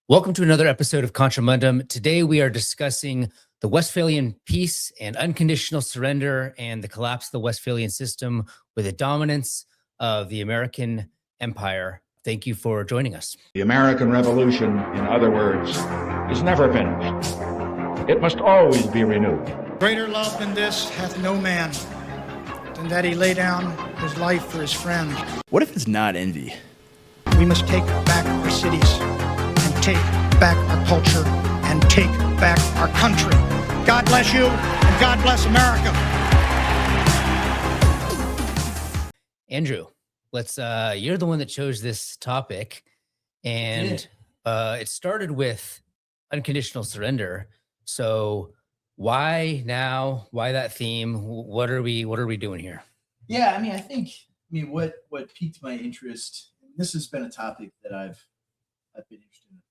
Welcome to another episode of Contramundum. Today we are discussing the Westphalian peace and unconditional surrender and the collapse of the Westphalian system with the dominance of the American empire. Thank you for joining us. The American Revolution, in other words, is never finished. It must always be renewed. Greater love than this hath no man, than that he lay down his life for his friend. What if it's not envy? We must take back our cities, and take back our culture, and take back our country. God bless you, and God bless America. Andrew, you're the one that chose this topic, and it started with unconditional surrender. So why now? Why that theme? What are we doing here? Yeah, what piqued my interest. This has been a topic that I've been interested in,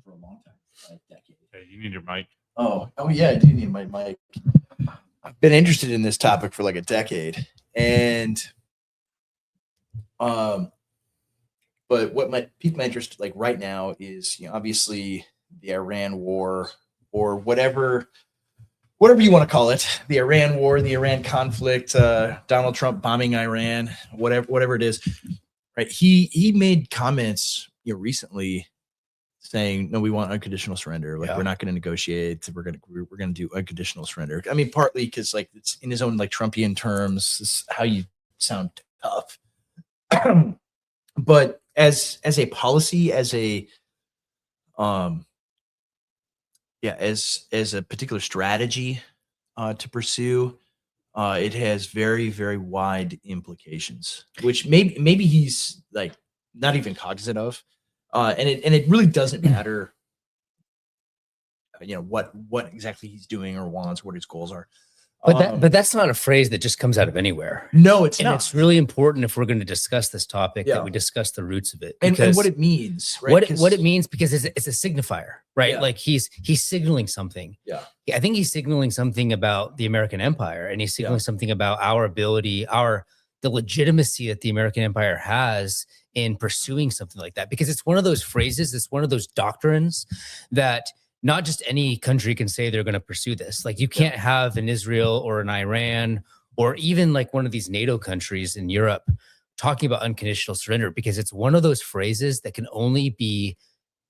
for a long time, like a decade. Okay, you need your mic. Oh yeah, I do need my mic. I've been interested in this topic for like a decade, and but what might pique my interest like right now is obviously the Iran war, or whatever you want to call it, the Iran war, the Iran conflict, Donald Trump bombing Iran, whatever it is. Right. He made comments recently saying, no, we want unconditional surrender. Like, we're not going to negotiate. We're going to do unconditional surrender. I mean, partly because like it's in his own like Trumpian terms, this is how you sound tough. But as a policy, as a as a particular strategy to pursue, it has very, very wide implications, which maybe he's like not even cognizant of, and it really doesn't matter, what exactly he's doing or wants, what his goals are. But that's not a phrase that just comes out of anywhere. No, it's and not. It's really important if we're going to discuss this topic that we discuss the roots of it and what it means, right? What it means, because it's a signifier, right? Yeah. Like he's signaling something. Yeah, I think he's signaling something about the American empire, and he's signaling something about our ability, the legitimacy that the American empire has in pursuing something like that. Because it's one of those phrases, it's one of those doctrines that not just any country can say they're going to pursue this. Like you can't have an Israel or an Iran or even like one of these NATO countries in Europe talking about unconditional surrender, because it's one of those phrases that can only be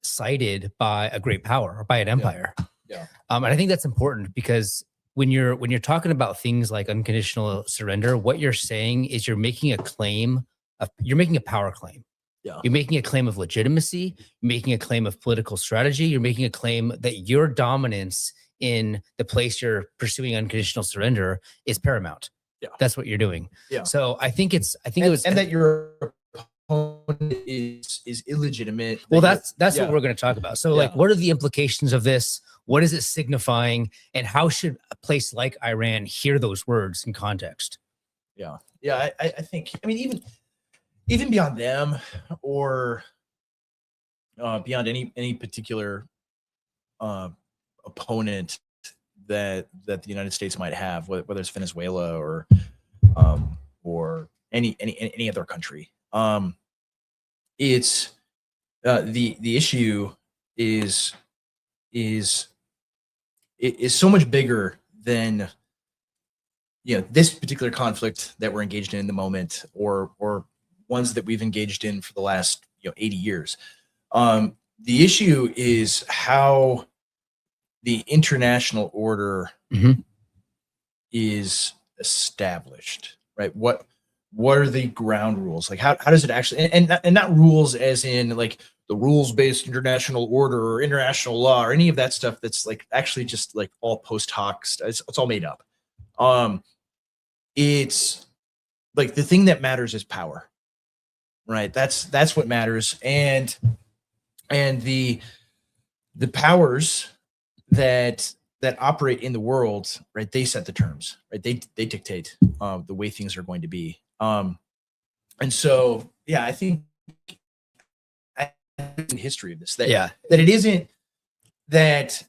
cited by a great power or by an empire. Yeah. And I think that's important, because when you're talking about things like unconditional surrender, what you're saying is you're making a power claim. Yeah. You're making a claim of legitimacy, you're making a claim of political strategy, you're making a claim that your dominance in the place you're pursuing unconditional surrender is paramount. Yeah. That's what you're doing. Yeah. So I think that your opponent is illegitimate. Well, that's what we're going to talk about. So like, what are the implications of this? What is it signifying? And how should a place like Iran hear those words in context? Yeah. Yeah. I think, even beyond them, or beyond any particular opponent that the United States might have, whether it's Venezuela or any other country, it's the issue is so much bigger than this particular conflict that we're engaged in the moment, or ones that we've engaged in for the last 80 years. The issue is how the international order is established, right? What are the ground rules? Like how does it actually, and not rules as in like the rules-based international order or international law or any of that stuff that's like actually just like all post hoc. It's all made up. It's like the thing that matters is power. Right. That's what matters. And the powers that operate in the world, right, they set the terms, right? They dictate the way things are going to be. And so, I think in history of this, that it isn't that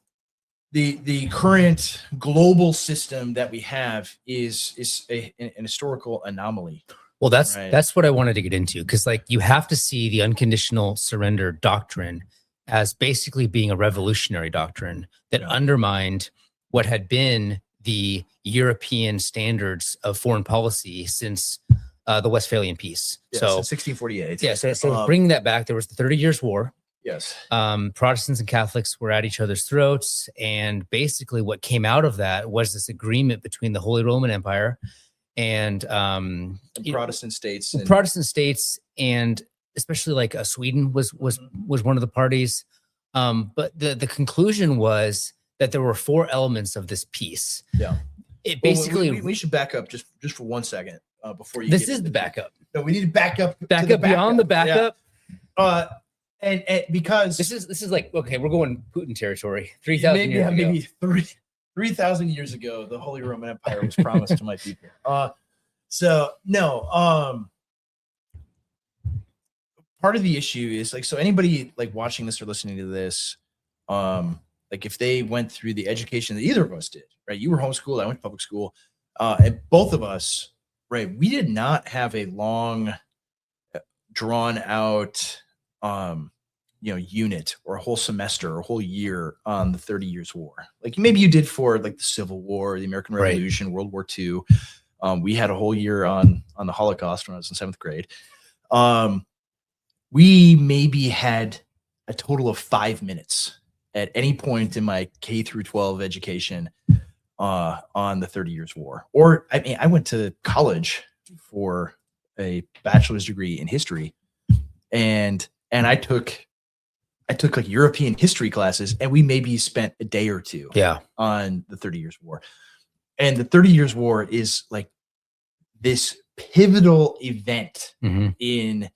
the current global system that we have is an historical anomaly. Well, that's what I wanted to get into, because like you have to see the unconditional surrender doctrine as basically being a revolutionary doctrine that undermined what had been the European standards of foreign policy since the Westphalian peace. Yeah, so since 1648. Yeah, so bringing that back, there was the 30 Years' War. Yes. Protestants and Catholics were at each other's throats, and basically what came out of that was this agreement between the Holy Roman Empire and Protestant states. Protestant states, and especially like Sweden was one of the parties. But the conclusion was that there were 4 elements of this peace. Yeah. It basically we should back up just for 1 second before you. This is the backup. No, we need to back up. Back up beyond the backup. Yeah. And because this is like, okay, we're going Putin territory. 3,000 years ago. Maybe 3,000 years ago, the Holy Roman Empire was promised to my people. So no. Part of the issue is like, so anybody like watching this or listening to this, like if they went through the education that either of us did, right? You were homeschooled, I went to public school, and both of us, right? We did not have a long, drawn out, unit or a whole semester or a whole year on the 30 Years' War. Like maybe you did for like the Civil War, the American Revolution, World War II. We had a whole year on the Holocaust when I was in 7th grade. We maybe had a total of 5 minutes at any point in my K through 12 education on the 30 Years' War. Or I mean, I went to college for a bachelor's degree in history, and I took like European history classes, and we maybe spent a day or two on the 30 Years' War. And the 30 Years' War is like this pivotal event in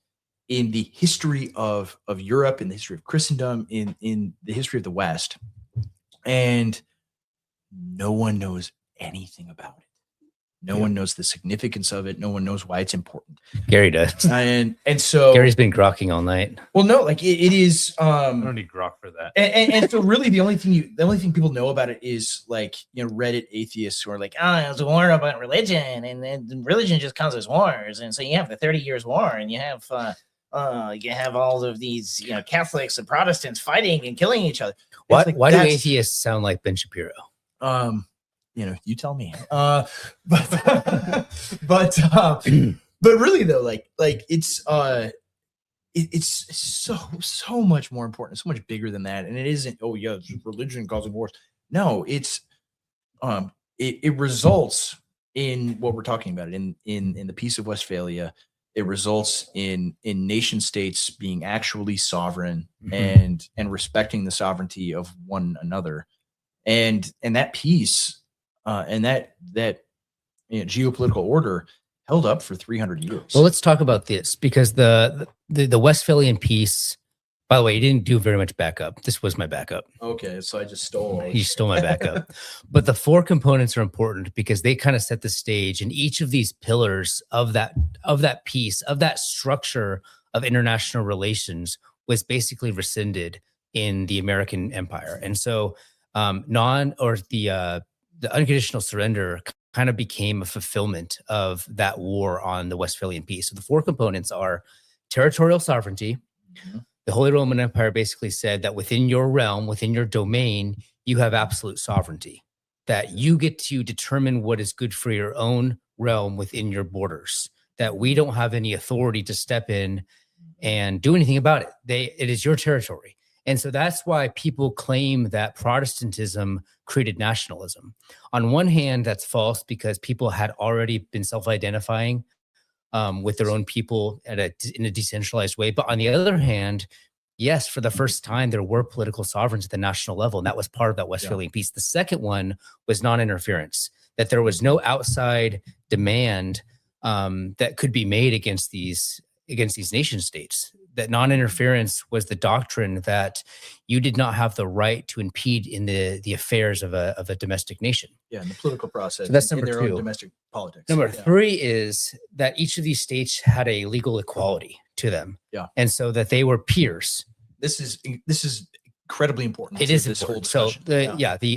the history of Europe, in the history of Christendom, in the history of the West. And no one knows anything about it. No one knows the significance of it. No one knows why it's important. Gary does. And so Gary's been grokking all night. Well, no, like it is. I don't need grok for that. And so really the only thing people know about it is like, Reddit atheists who are like, it's a war about religion, and religion just causes wars. And so you have the 30 Years' War, and you have all of these, Catholics and Protestants fighting and killing each other. Why do atheists sound like Ben Shapiro? You tell me. But really though, like it's so much more important, so much bigger than that. And it isn't, it's religion causing wars. No, it's it results in what we're talking about in the Peace of Westphalia. It results in nation states being actually sovereign and respecting the sovereignty of one another. And that peace and that geopolitical order held up for 300 years. Well, let's talk about this, because the Westphalian peace, by the way, you didn't do very much backup. This was my backup. Okay, so I just stole. You stole my backup. But the 4 components are important because they kind of set the stage, and each of these pillars of that peace, of that structure of international relations, was basically rescinded in the American Empire. And so the unconditional surrender kind of became a fulfillment of that war on the Westphalian peace. So the 4 components are territorial sovereignty. The Holy Roman Empire basically said that within your realm, within your domain, you have absolute sovereignty, that you get to determine what is good for your own realm within your borders, that we don't have any authority to step in and do anything about it. It is your territory. And so that's why people claim that Protestantism created nationalism. On one hand, that's false, because people had already been self-identifying with their own people in a decentralized way. But on the other hand, yes, for the first time, there were political sovereigns at the national level, and that was part of that Westphalian peace. The second one was non-interference, that there was no outside demand that could be made against these nation states. That non-interference was the doctrine that you did not have the right to impede in the affairs of a domestic nation. Yeah, in the political process. So that's in number their 2. own domestic politics. Number 3 is that each of these states had a legal equality to them. Yeah. And so that they were peers. This is incredibly important. It is this important. whole discussion.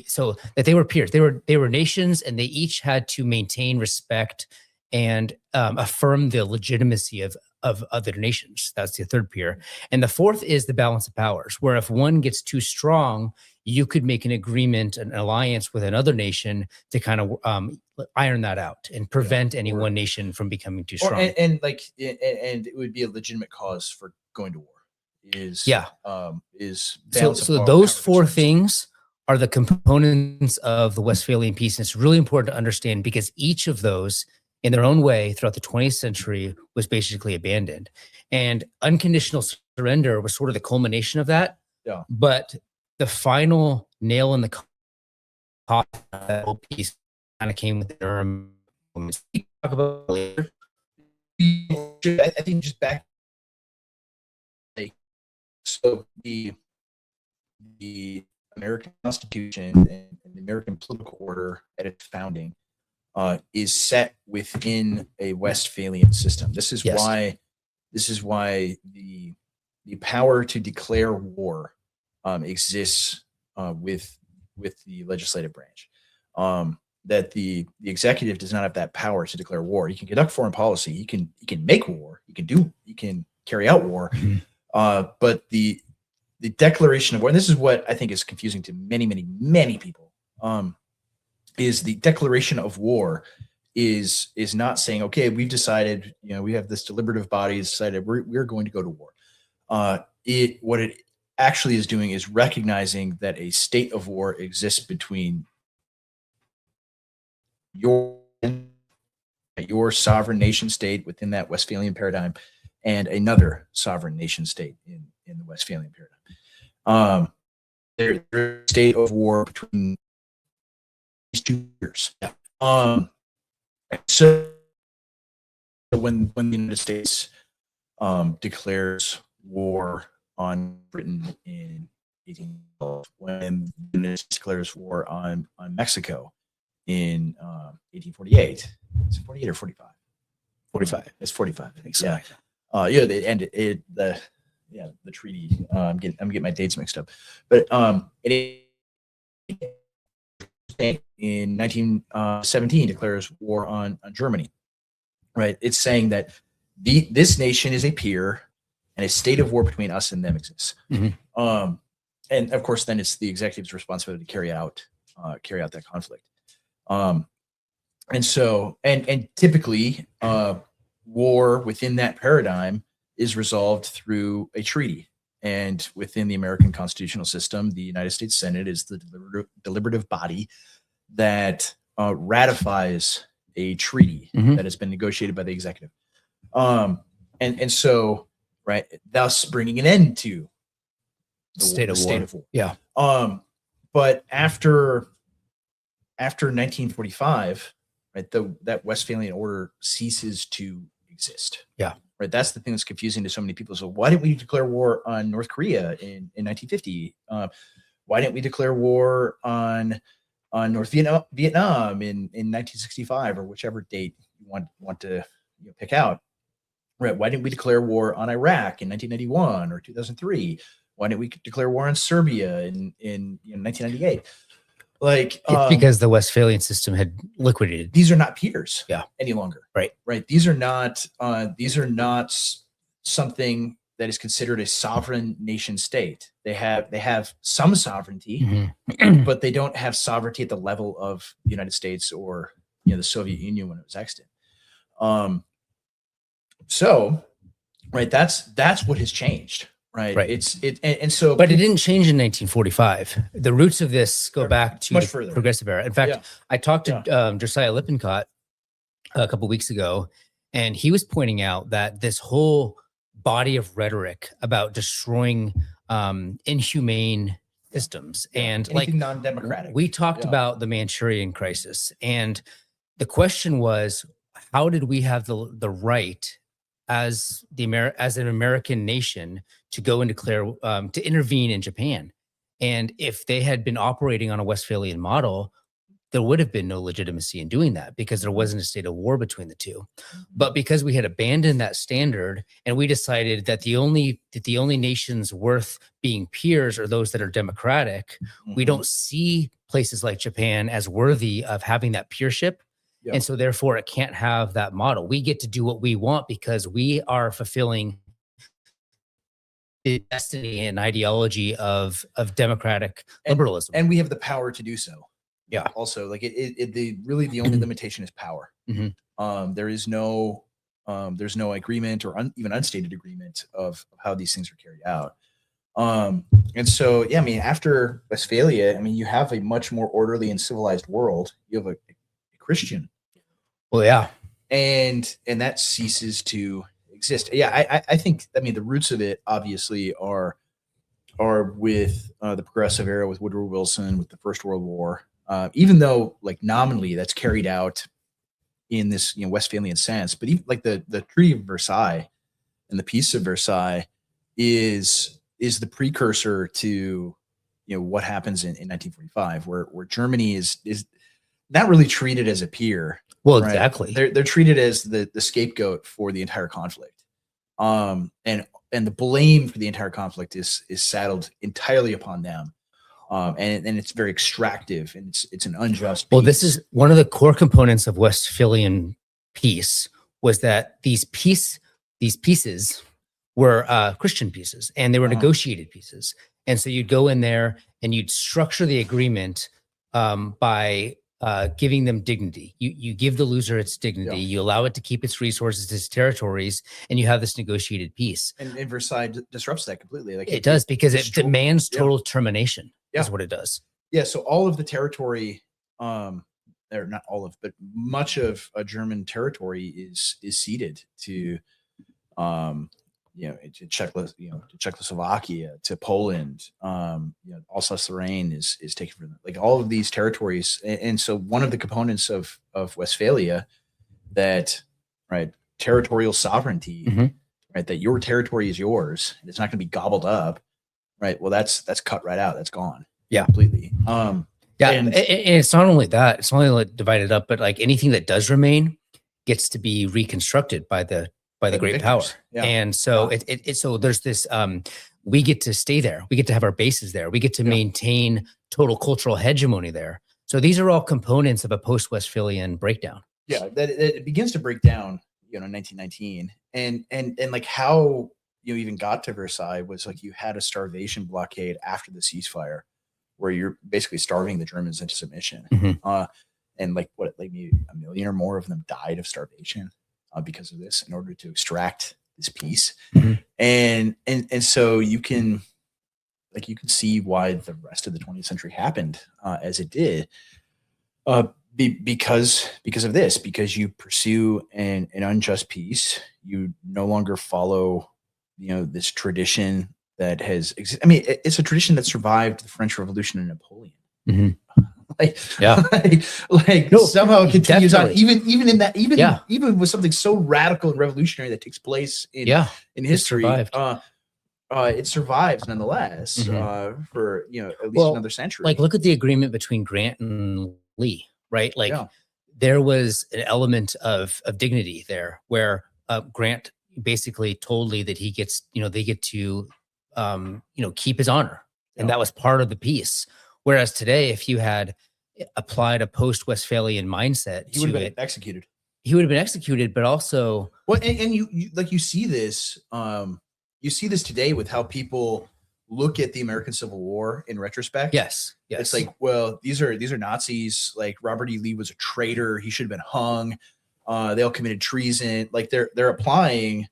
So that they were peers. They were nations, and they each had to maintain respect and affirm the legitimacy of of other nations. That's the third peer. And the fourth is the balance of powers, where if one gets too strong, you could make an agreement, an alliance with another nation to kind of iron that out and prevent any one nation from becoming too strong. And it would be a legitimate cause for going to war. Is so those four things are the components of the Westphalian peace. And it's really important to understand because each of those in their own way throughout the 20th century was basically abandoned. And unconditional surrender was sort of the culmination of that. Yeah. But the final nail in the coffin of that whole piece kind of came with the Durham. We talk about later. I think just back. So the American Constitution and the American political order at its founding is set within a Westphalian system. This is why the power to declare war exists with the legislative branch. That the executive does not have that power to declare war. He can conduct foreign policy. He can make war. He can carry out war. Mm-hmm. But the declaration of war, and this is what I think is confusing to many people, is the declaration of war is not saying, okay, we've decided, we have this deliberative body decided we're going to go to war. What it actually is doing is recognizing that a state of war exists between your sovereign nation state within that Westphalian paradigm and another sovereign nation state in the Westphalian paradigm. There's a state of war between these two years. So when the United States declares war on Britain in 1812, when the United States declares war on Mexico in 1848, is it 48 or 45? 45. It's 45, I think so. Yeah. They ended the treaty. I'm getting my dates mixed up, but in 1917 declares war on Germany. Right, it's saying that this nation is a peer, and a state of war between us and them exists. Mm-hmm. And of course, then it's the executive's responsibility to carry out that conflict. And so, and typically, war within that paradigm is resolved through a treaty. And within the American constitutional system, the United States Senate is the deliberative body that ratifies a treaty mm-hmm. that has been negotiated by the executive. And so, right, thus bringing an end to the state of war. Yeah. But after 1945, right, that Westphalian order ceases to exist. Yeah. Right. That's the thing that's confusing to so many people. So why didn't we declare war on North Korea in 1950? Why didn't we declare war on North Vietnam in 1965 or whichever date you want to pick out? Right. Why didn't we declare war on Iraq in 1991 or 2003? Why didn't we declare war on Serbia in 1998? Like, it's because the Westphalian system had liquidated. These are not peers, yeah, any longer. Right. These are not something that is considered a sovereign nation state. They have some sovereignty, mm-hmm. but they don't have sovereignty at the level of the United States or the Soviet Union when it was extant. So, right, that's what has changed. Right. And so, but it didn't change in 1945. The roots of this go back to much the further. Progressive era. In fact, I talked to Josiah Lippincott a couple of weeks ago, and he was pointing out that this whole body of rhetoric about destroying inhumane systems and anything like non-democratic. We talked about the Manchurian crisis, and the question was, how did we have the right as an American nation to go and declare to intervene in Japan? And if they had been operating on a Westphalian model, there would have been no legitimacy in doing that because there wasn't a state of war between the two. But because we had abandoned that standard and we decided that the only nations worth being peers are those that are democratic, mm-hmm. we don't see places like Japan as worthy of having that peership. And so therefore it can't have that model. We get to do what we want because we are fulfilling the destiny and ideology of democratic liberalism. And we have the power to do so. Yeah. Also, like the only limitation is power. There's no agreement or even unstated agreement of how these things are carried out. And so, yeah, I mean, after Westphalia, I mean, you have a much more orderly and civilized world. You have a Christian. Well, yeah. And that ceases to exist. Yeah, I think, I mean, the roots of it obviously are with the progressive era, with Woodrow Wilson, with the First World War. Even though, like, nominally that's carried out in this, Westphalian sense, but even like the Treaty of Versailles and the Peace of Versailles is the precursor to, what happens in 1945, where Germany is not really treated as a peer. Well, right? exactly. They're treated as the scapegoat for the entire conflict. And the blame for the entire conflict is saddled entirely upon them. And it's very extractive, and it's an unjust piece. Well, this is one of the core components of Westphalian peace, was that these pieces were Christian pieces, and they were negotiated pieces. And so you'd go in there and you'd structure the agreement by giving them dignity. You give the loser its dignity, you allow it to keep its resources, its territories, and you have this negotiated peace. And Versailles disrupts that completely. Like it does, because it demands total termination. Is what it does. Yeah. So all of the territory, or not all of, but much of a German territory is ceded to, to Czechoslovakia, to Poland. Alsace-Lorraine is taken from them. Like all of these territories, and so one of the components of Westphalia, that territorial sovereignty, right, that your territory is yours, and it's not going to be gobbled up. Right. Well, that's cut right out. That's gone. Yeah, completely. And it's not only that; it's not only like divided up, but like anything that does remain gets to be reconstructed by the great power. Yeah. And so so there's this. We get to stay there. We get to have our bases there. We get to maintain total cultural hegemony there. So these are all components of a post-Westphalian breakdown. Yeah, that it begins to break down. In 1919, and like how you even got to Versailles was like you had a starvation blockade after the ceasefire, where you're basically starving the Germans into submission. And like maybe 1 million or more of them died of starvation because of this, in order to extract this peace. And so you can see why the rest of the 20th century happened as it did. Because of this, because you pursue an unjust peace, you no longer follow this tradition that has I mean, it's a tradition that survived the French Revolution and Napoleon. Somehow it continues on, even with something so radical and revolutionary that takes place in history. It survives nonetheless for at least another century. Like, look at the agreement between Grant and Lee, right? Like there was an element of dignity there, where Grant basically told Lee that he gets, they get to, keep his honor. And that was part of the peace. Whereas today, if you had applied a post-Westphalian mindset, he would have been executed. He would have been executed, but also, well, and you see this, today with how people look at the American Civil War in retrospect. Yes. It's like, well, these are Nazis. Like, Robert E. Lee was a traitor. He should have been hung. They all committed treason. Like they're applying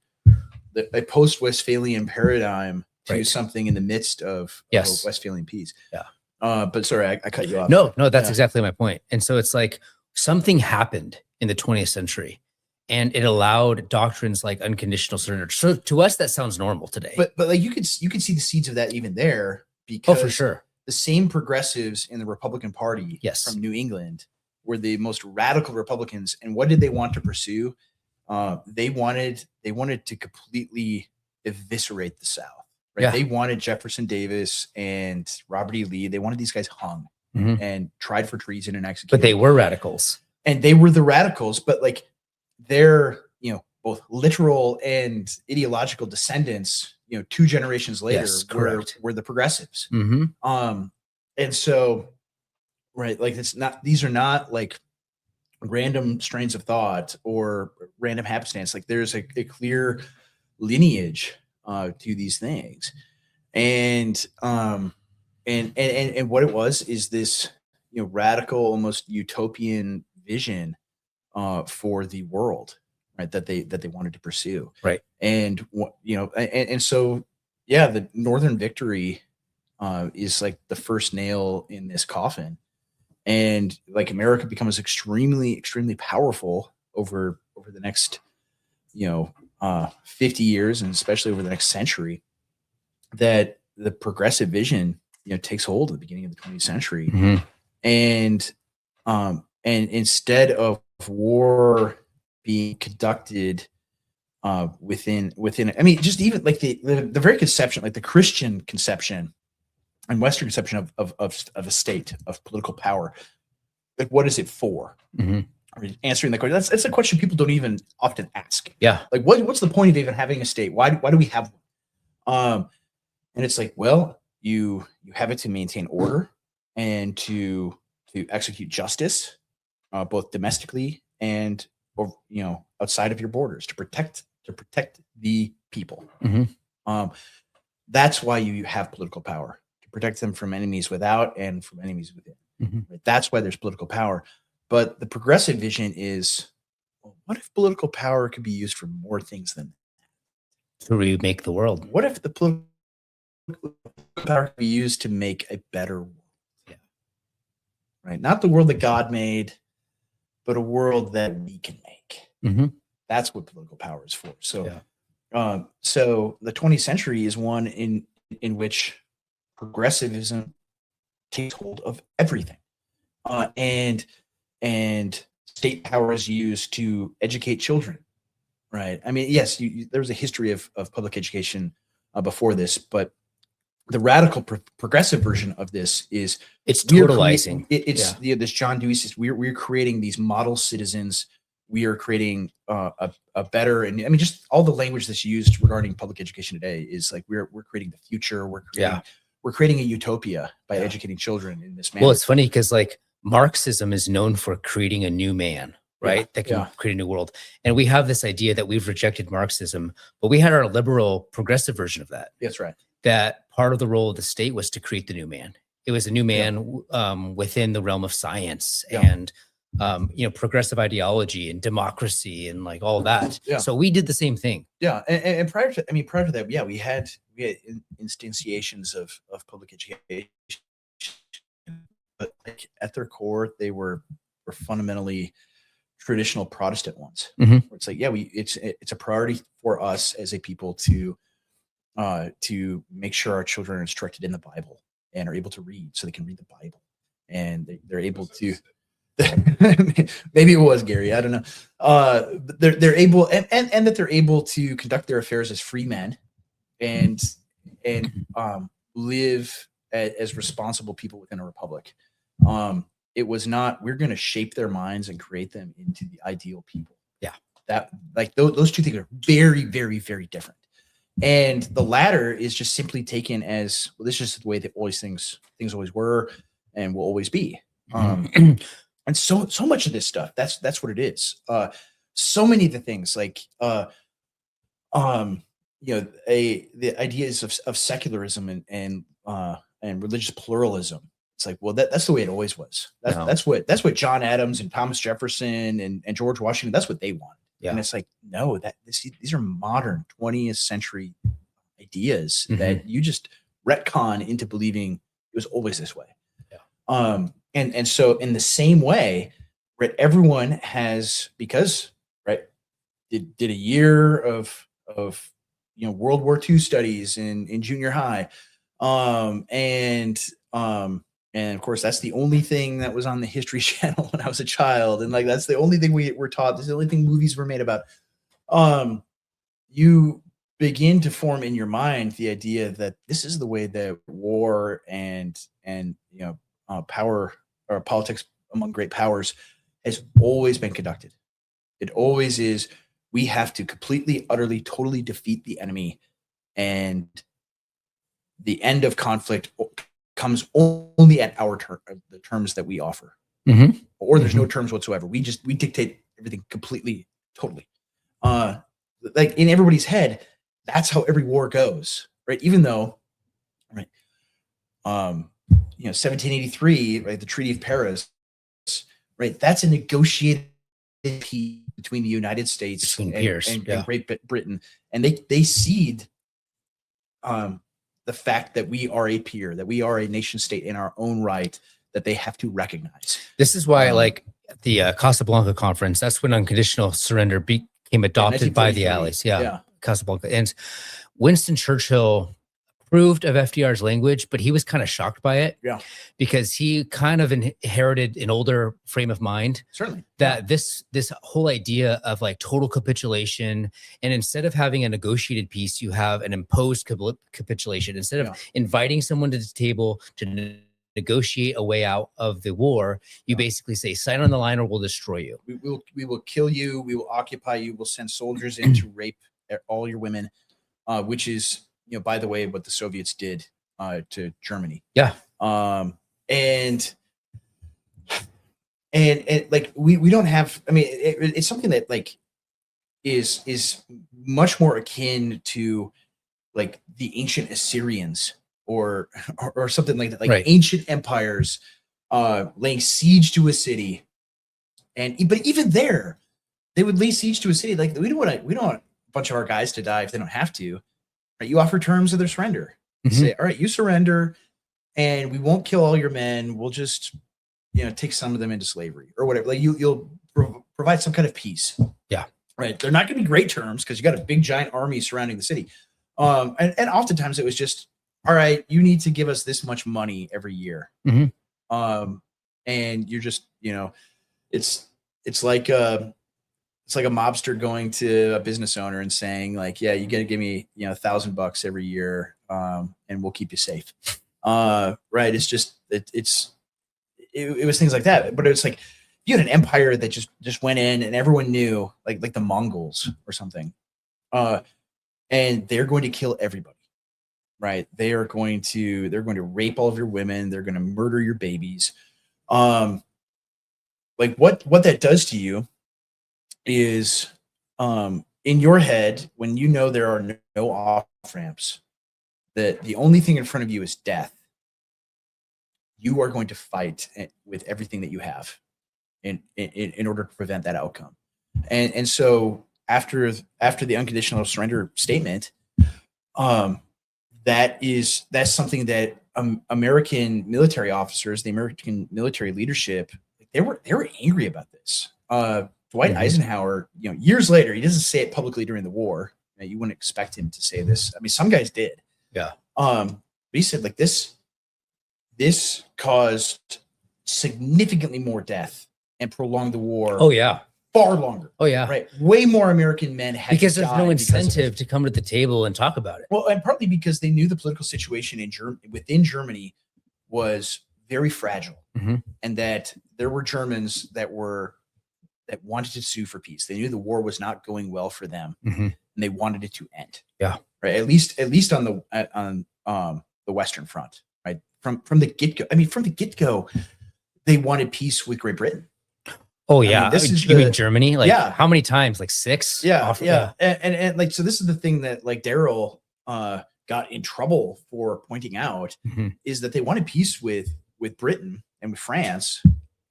a post-Westphalian paradigm to something in the midst of Westphalian peace. Yeah. But sorry, I cut you off. No, that's exactly my point. And so it's like something happened in the 20th century, and it allowed doctrines like unconditional surrender. So to us, that sounds normal today. But like you could see the seeds of that even there, because for sure, the same progressives in the Republican Party from New England were the most radical Republicans. And what did they want to pursue? They wanted to completely eviscerate the South. Right? They wanted Jefferson Davis and Robert E. Lee. They wanted these guys hung and tried for treason and executed. But they were radicals. And they were the radicals, but like they're, both literal and ideological descendants, 2 generations later were the progressives. And so, right, like these are not like random strains of thought or random happenstance. Like there's a clear lineage to these things, and what it was is this, radical, almost utopian vision for the world, right? That they wanted to pursue, Right. And so yeah, the Northern victory is like the first nail in this coffin, and like America becomes extremely, extremely powerful over the next 50 years, and especially over the next century. That the progressive vision takes hold at the beginning of the 20th century, and instead of war being conducted within I mean, just even like the very conception, like the Christian conception and Western conception of a state, of political power, like what is it for? Answering that question, that's a question people don't even often ask. Yeah. Like what's the point of even having a state? Why do we have one? And it's like, well, you have it to maintain order and to execute justice, both domestically and outside of your borders, to protect the people. That's why you have political power, to protect them from enemies without and from enemies within. Right? That's why there's political power. But the progressive vision is, well, what if political power could be used for more things than that? To remake the world. What if the political power could be used to make a better world? Yeah. Right. Not the world that God made, but a world that we can make. That's what political power is for. So, so the 20th century is one in which progressivism takes hold of everything, and state power is used to educate children. Right. I mean, yes, there was a history of public education before this, but the radical progressive version of this is it's totalizing. This John Dewey says we're creating these model citizens. We are creating a better, and I mean, just all the language that's used regarding public education today is like we're creating the future. We're creating a utopia by educating children in this manner. Well, it's funny because like Marxism is known for creating a new man, right? That can create a new world. And we have this idea that we've rejected Marxism, but we had our liberal progressive version of that. That's right. That part of the role of the state was to create the new man. It was a new man within the realm of science and progressive ideology and democracy and like all that. So we did the same thing. And prior to that, we had instantiations of public education, but like at their core, they were fundamentally traditional Protestant ones. Where it's like, it's a priority for us as a people to make sure our children are instructed in the Bible and are able to read, so they can read the Bible, and they're able to. Maybe it was Gary, I don't know. But they're able, and that they're able to conduct their affairs as free men, and live as responsible people within a republic. It was not, we're going to shape their minds and create them into the ideal people. That like those two things are very, very, very different. And the latter is just simply taken as, well, this is just the way that always things always were and will always be. And so much of this stuff, that's what it is. So many of the things like, the ideas of secularism and religious pluralism. It's like, well, that's the way it always was. That's what John Adams and Thomas Jefferson and George Washington, that's what they wanted. And it's like, no, these are modern 20th century ideas that you just retcon into believing it was always this way. And so in the same way, right, everyone has, because did a year of World War II studies in junior high, and of course that's the only thing that was on the History Channel when I was a child, and like that's the only thing we were taught. This is the only thing movies were made about. You begin to form in your mind the idea that this is the way that war and power or politics among great powers has always been conducted. It always is. We have to completely, utterly, totally defeat the enemy, and the end of conflict comes only at our the terms that we offer. or there's no terms whatsoever. We dictate everything completely, totally. Like in everybody's head, that's how every war goes, right? Even though, right, 1783, right, the Treaty of Paris, right, that's a negotiated peace between the United States and Great Britain, and they cede the fact that we are a peer, that we are a nation state in our own right, that they have to recognize. This is why, like the Casablanca Conference, that's when unconditional surrender became adopted by the Allies. Yeah, Casablanca. And Winston Churchill approved of FDR's language, but he was kind of shocked by it. Yeah, because he kind of inherited an older frame of mind. Certainly, that this whole idea of like total capitulation, and instead of having a negotiated peace, you have an imposed capitulation. Instead of inviting someone to the table to negotiate a way out of the war, you basically say, sign on the line or we'll destroy you. We will kill you. We will occupy you. We'll send soldiers in to rape all your women, which is, by the way, what the Soviets did to Germany. Yeah. And like we don't have, I mean, it's something that like is much more akin to like the ancient Assyrians or something like that, like ancient empires laying siege to a city. But even there, they would lay siege to a city. Like we don't want a bunch of our guys to die if they don't have to. Right? You offer terms of their surrender. Say, all right, you surrender, and we won't kill all your men. We'll just, take some of them into slavery or whatever. Like you'll provide some kind of peace. Yeah. Right. They're not going to be great terms because you got a big giant army surrounding the city. And oftentimes it was just, all right, you need to give us this much money every year. And you're just, it's like a mobster going to a business owner and saying like, yeah, you got to give me, $1,000 every year. And we'll keep you safe. Right. It's just, it was things like that, but it's like you had an empire that just went in and everyone knew like the Mongols or something. And they're going to kill everybody. Right. They're going to rape all of your women. They're going to murder your babies. Like what that does to you is, in your head, when there are no off ramps, that the only thing in front of you is death, you are going to fight with everything that you have in order to prevent that outcome. And so after the unconditional surrender statement, that's something that American military officers, the American military leadership, they were angry about this. Dwight Eisenhower, years later, he doesn't say it publicly during the war. You wouldn't expect him to say this. I mean, some guys did. Yeah. But he said like this caused significantly more death and prolonged the war. Oh yeah. Far longer. Oh yeah. Right. Way more American men had because there's no incentive to come to the table and talk about it. Well, and partly because they knew the political situation within Germany was very fragile, and that there were Germans that wanted to sue for peace. They knew the war was not going well for them, and they wanted it to end. Yeah. Right. At least on the Western Front. Right. From the get-go. I mean, from the get-go, they wanted peace with Great Britain. Oh yeah, you mean Germany? Like, how many times? Like 6? Yeah. And like, so this is the thing that like Daryl got in trouble for pointing out is that they wanted peace with Britain and with France,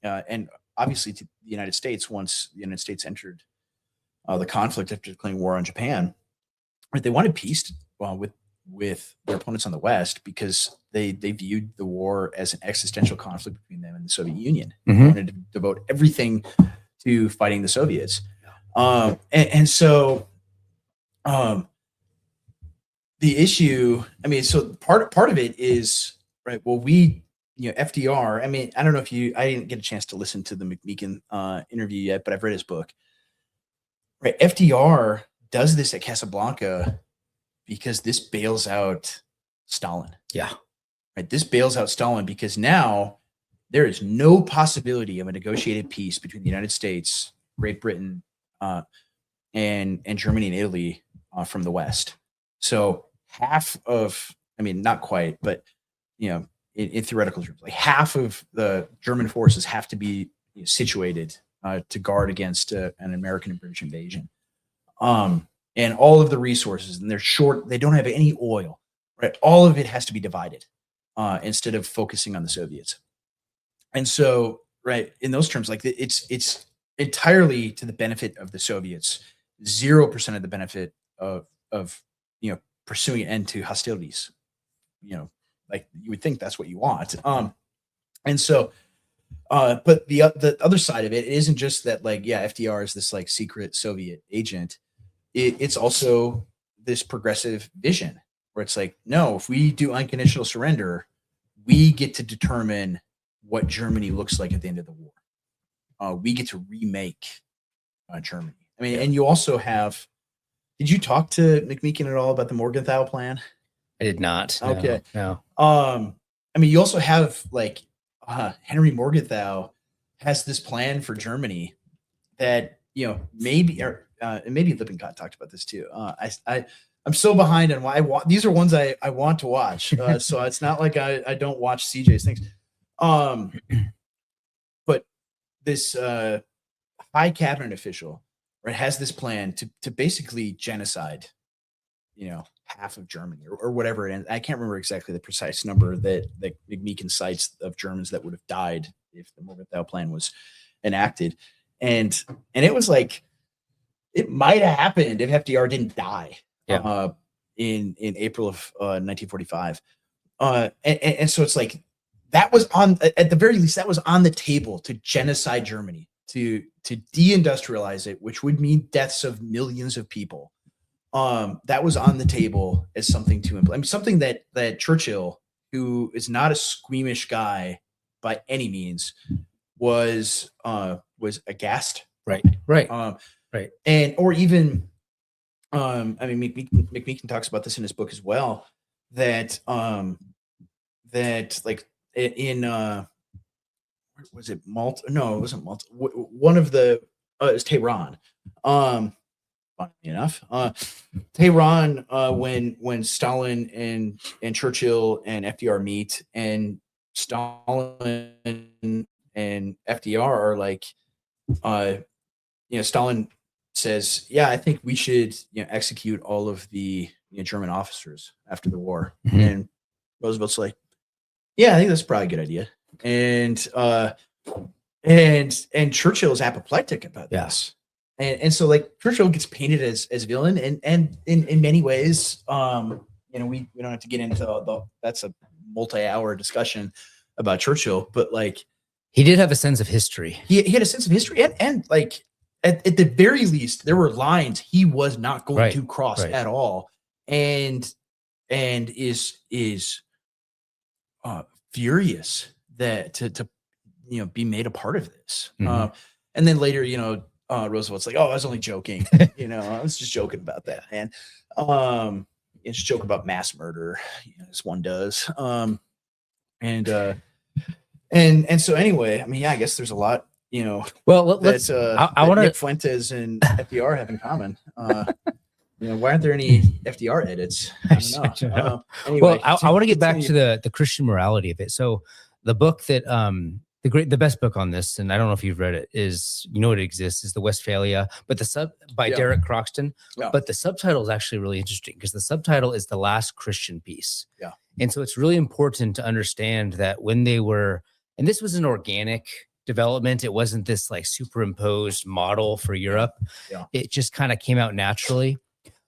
and obviously to the United States once the United States entered the conflict after declaring war on Japan. Right, they wanted peace with their opponents on the West because they viewed the war as an existential conflict between them and the Soviet Union. They wanted to devote everything to fighting the Soviets. And so the issue, I mean, so part of it is, right, well, FDR, I mean, I don't know if I didn't get a chance to listen to the McMeekin interview yet, but I've read his book. Right, FDR does this at Casablanca because this bails out Stalin. Yeah. Right. This bails out Stalin because now there is no possibility of a negotiated peace between the United States, Great Britain, and Germany and Italy from the West. So half of, I mean, not quite, but in theoretical terms, like half of the German forces have to be situated to guard against an American and British invasion. And all of the resources, and they're short, they don't have any oil, right? All of it has to be divided instead of focusing on the Soviets. And so, right, in those terms, like it's entirely to the benefit of the Soviets, 0% of the benefit of pursuing an end to hostilities. Like you would think that's what you want. And so, but the other side of it isn't just that, like, yeah, FDR is this like secret Soviet agent. It's also this progressive vision where it's like, no, if we do unconditional surrender, we get to determine what Germany looks like at the end of the war. We get to remake Germany. I mean, and you also have, did you talk to McMeekin at all about the Morgenthau plan? I did not. Okay. No. I mean, you also have like Henry Morgenthau has this plan for Germany that, maybe, or maybe Lippincott talked about this too. I'm so behind on why these are ones I want to watch. So it's not like I don't watch CJ's things. But this high cabinet official, right, has this plan to basically genocide, half of Germany or whatever it is. I can't remember exactly the precise number that McMeekin cites of Germans that would have died if the Morgenthau plan was enacted. And it was like, it might have happened if FDR didn't die in April of 1945. And so it's like, that was at the very least, that was on the table to genocide Germany, to deindustrialize it, which would mean deaths of millions of people. That was on the table as something to implement. I mean, something that Churchill, who is not a squeamish guy by any means, was aghast. Right. Right. Right. And, or even, I mean, McMeekin talks about this in his book as well, that like in, was it Malta? No, it wasn't Malta. One of the, it was Tehran. Funny enough, Tehran, when Stalin and Churchill and FDR meet, and Stalin and FDR are like, Stalin says, yeah, I think we should execute all of the German officers after the war. Mm-hmm. And Roosevelt's like, yeah, I think that's probably a good idea. And Churchill is apoplectic about this. And so like Churchill gets painted as villain, and in many ways, we don't have to get into that's a multi-hour discussion about Churchill, but like he did have a sense of history. He had a sense of history, and like at the very least, there were lines he was not going to cross at all, and is furious that to be made a part of this. Mm-hmm. And then later, Roosevelt's like, oh, I was only joking. I was just joking about that. And it's a joke about mass murder, as one does. And so anyway, I mean, yeah, I guess there's a lot, well, that I want to Nick Fuentes and FDR have in common. Why aren't there any FDR edits? I don't know. Anyway, well, I want to get back to the Christian morality of it. So the book that, the best book on this, and I don't know if you've read it, is, it exists, is the Westphalia, but by Derek Croxton. Yeah. But the subtitle is actually really interesting because the subtitle is The Last Christian Peace. Yeah. And so it's really important to understand that when they were, and this was an organic development, it wasn't this like superimposed model for Europe. Yeah. It just kind of came out naturally.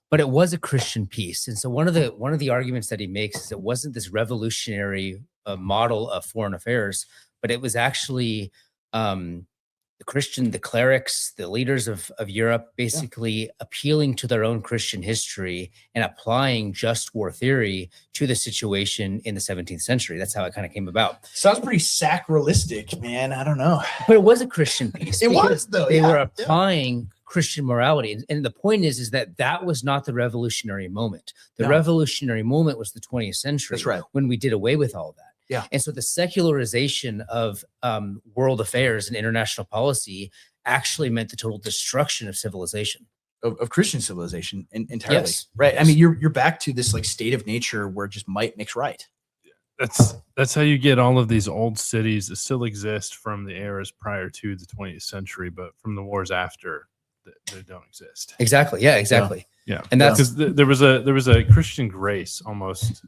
But it was a Christian peace. And so one of the arguments that he makes is it wasn't this revolutionary model of foreign affairs, but it was actually the clerics, the leaders of Europe, basically appealing to their own Christian history and applying just war theory to the situation in the 17th century. That's how it kind of came about. Sounds pretty sacralistic, man. I don't know. But it was a Christian peace. It was, though. They were applying Christian morality. And the point is that was not the revolutionary moment. The revolutionary moment was the 20th century. That's right. When we did away with all that. Yeah. And so the secularization of world affairs and international policy actually meant the total destruction of civilization. Of Christian civilization entirely. Yes. Right. Yes. I mean, you're back to this like state of nature where just might makes right. That's how you get all of these old cities that still exist from the eras prior to the 20th century, but from the wars after, they don't exist. Exactly. Yeah, exactly. Yeah. And that's because there was a Christian grace almost,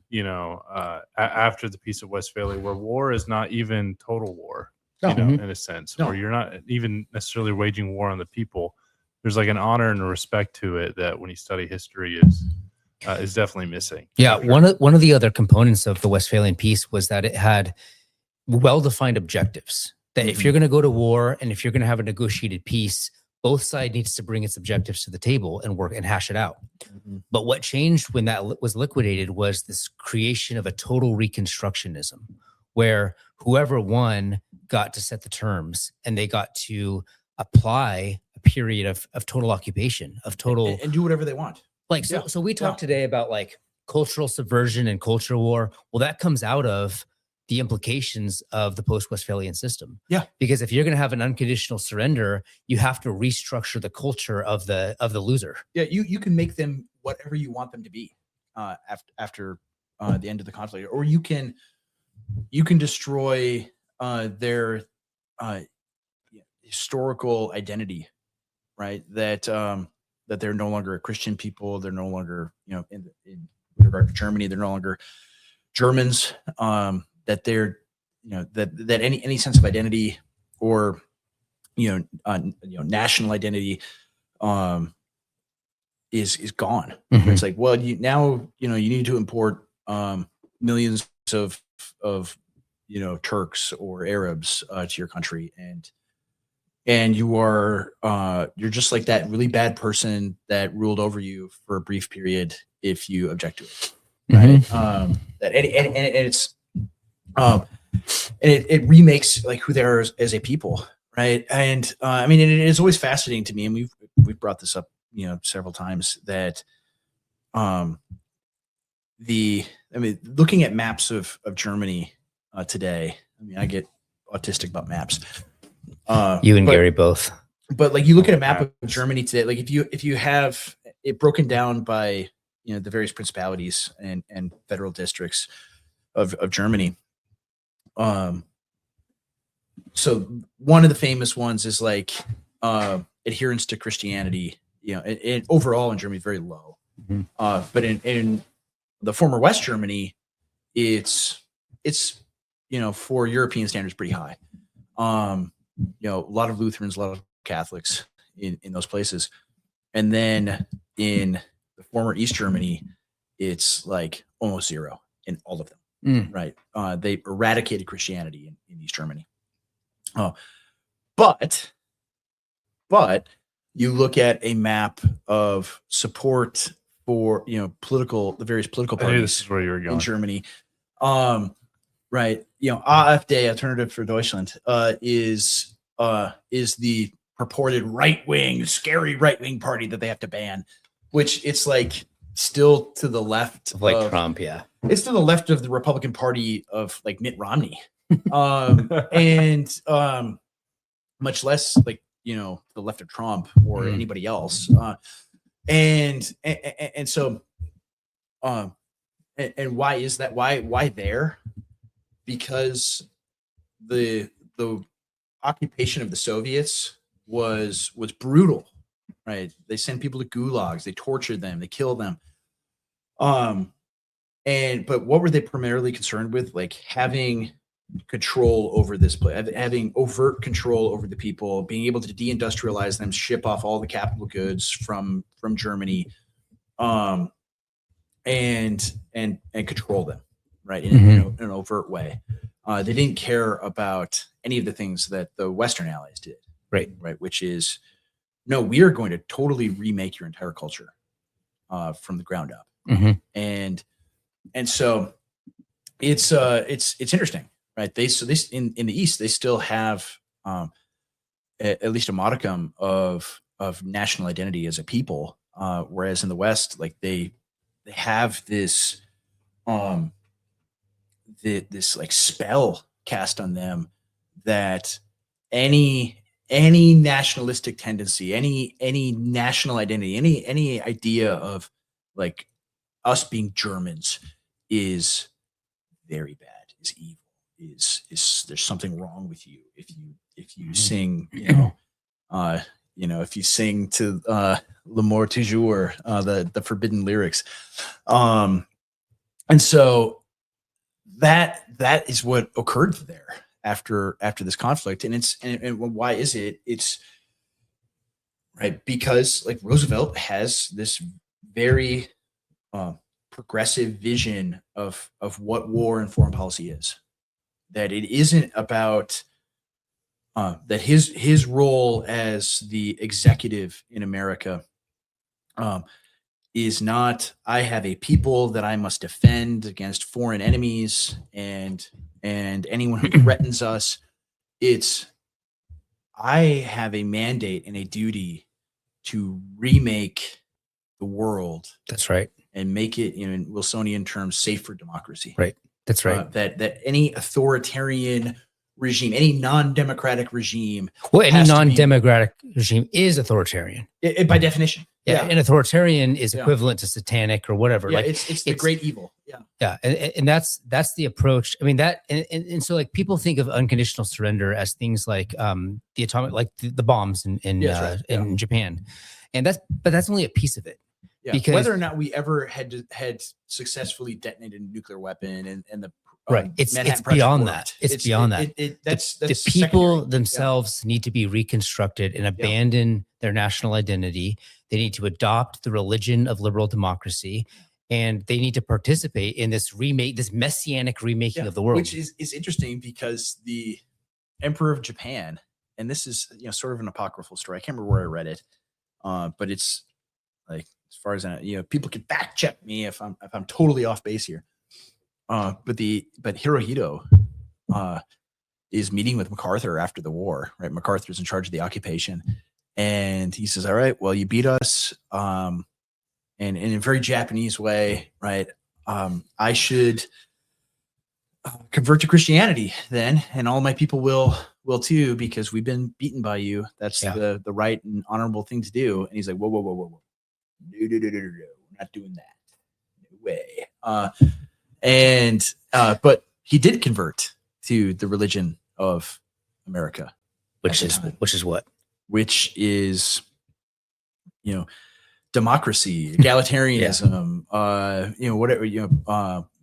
after the Peace of Westphalia, where war is not even total war, in a sense, where you're not even necessarily waging war on the people. There's like an honor and a respect to it that when you study history is definitely missing. Yeah, one of the other components of the Westphalian peace was that it had well-defined objectives. That if you're going to go to war and if you're going to have a negotiated peace, both sides needs to bring its objectives to the table and work and hash it out. But what changed when that was liquidated was this creation of a total reconstructionism, where whoever won got to set the terms and they got to apply a period of total occupation, of total and do whatever they want. Like, so we talked today about like cultural subversion and culture war. Well, that comes out of the implications of the post-Westphalian system. Yeah. Because if you're going to have an unconditional surrender, you have to restructure the culture of the loser. Yeah, you can make them whatever you want them to be after the end of the conflict, or you can destroy their historical identity, right? That they're no longer a Christian people. They're no longer, in with regard to Germany, they're no longer Germans. That they're, that any sense of identity or, national identity, is gone. It's like, well, you need to import millions of Turks or Arabs to your country, and you're just like that really bad person that ruled over you for a brief period if you object to it, right? It remakes like who they are as a people, right? And I mean, it is always fascinating to me, and we've brought this up, several times, that looking at maps of Germany today. I mean, I get autistic about maps. You and Gary both. But like, you look at a map of Germany today, like if you have it broken down by the various principalities and federal districts of Germany. So one of the famous ones is like adherence to Christianity. And overall in Germany, very low. But in the former West Germany, it's for European standards pretty high. A lot of Lutherans, a lot of Catholics in those places. And then in the former East Germany, it's like almost zero in all of them. Right. They eradicated Christianity in East Germany. But you look at a map of support for, the various political parties. This is where you're going. In Germany. Right. AfD, Alternative for Deutschland, is the purported scary right-wing party that they have to ban, which it's like still to the left of like Trump. Yeah. It's to the left of the Republican Party of like Mitt Romney. And much less like, the left of Trump or anybody else. And so, and why is that? Why there? Because the occupation of the Soviets was brutal, right? They sent people to gulags, they tortured them, they killed them. But what were they primarily concerned with? Like having control over this place, having overt control over the people, being able to deindustrialize them, ship off all the capital goods from Germany, and control them, right, in an overt way. They didn't care about any of the things that the Western allies did, right, which is, no, we are going to totally remake your entire culture from the ground up, and so it's interesting. Right. In the East, they still have at least a modicum of national identity as a people, whereas in the West, like they have this this like spell cast on them that any nationalistic tendency, any national identity, any idea of like us being Germans is very bad. is evil, is there's something wrong with you if you sing, if you sing to L'amour toujours, the forbidden lyrics. And so that is what occurred there after this conflict. And why is it? It's right because like Roosevelt has this very progressive vision of what war and foreign policy is. That it isn't about that his role as the executive in America is not, I have a people that I must defend against foreign enemies and anyone who threatens us. It's, I have a mandate and a duty to remake the world. That's right. And make it, in Wilsonian terms, safe for democracy. Right. That's right. That any authoritarian regime, any non-democratic regime. Well, any non-democratic regime is authoritarian. By definition. Yeah. An authoritarian is equivalent to satanic or whatever. Yeah, it's the great evil. Yeah. Yeah. And that's the approach. I mean, that, and so like people think of unconditional surrender as things like the atomic, like the bombs in Japan. And that's only a piece of it. Yeah. Because whether or not we ever had successfully detonated a nuclear weapon and the right, it's beyond that. It's beyond that. That's the people themselves need to be reconstructed and abandon their national identity. They need to adopt the religion of liberal democracy, and they need to participate in this messianic remaking of the world. Which is interesting because the Emperor of Japan, and this is sort of an apocryphal story. I can't remember where I read it, but it's like, as far as people can fact check me if I'm totally off base here. But Hirohito is meeting with MacArthur after the war, right? MacArthur's in charge of the occupation, and he says, "All right, well, you beat us, and in a very Japanese way, right? I should convert to Christianity then, and all my people will too, because we've been beaten by you. That's the right and honorable thing to do." And he's like, "Whoa. No, we're not doing that. No way." But he did convert to the religion of America, which is what? Which is, democracy, egalitarianism,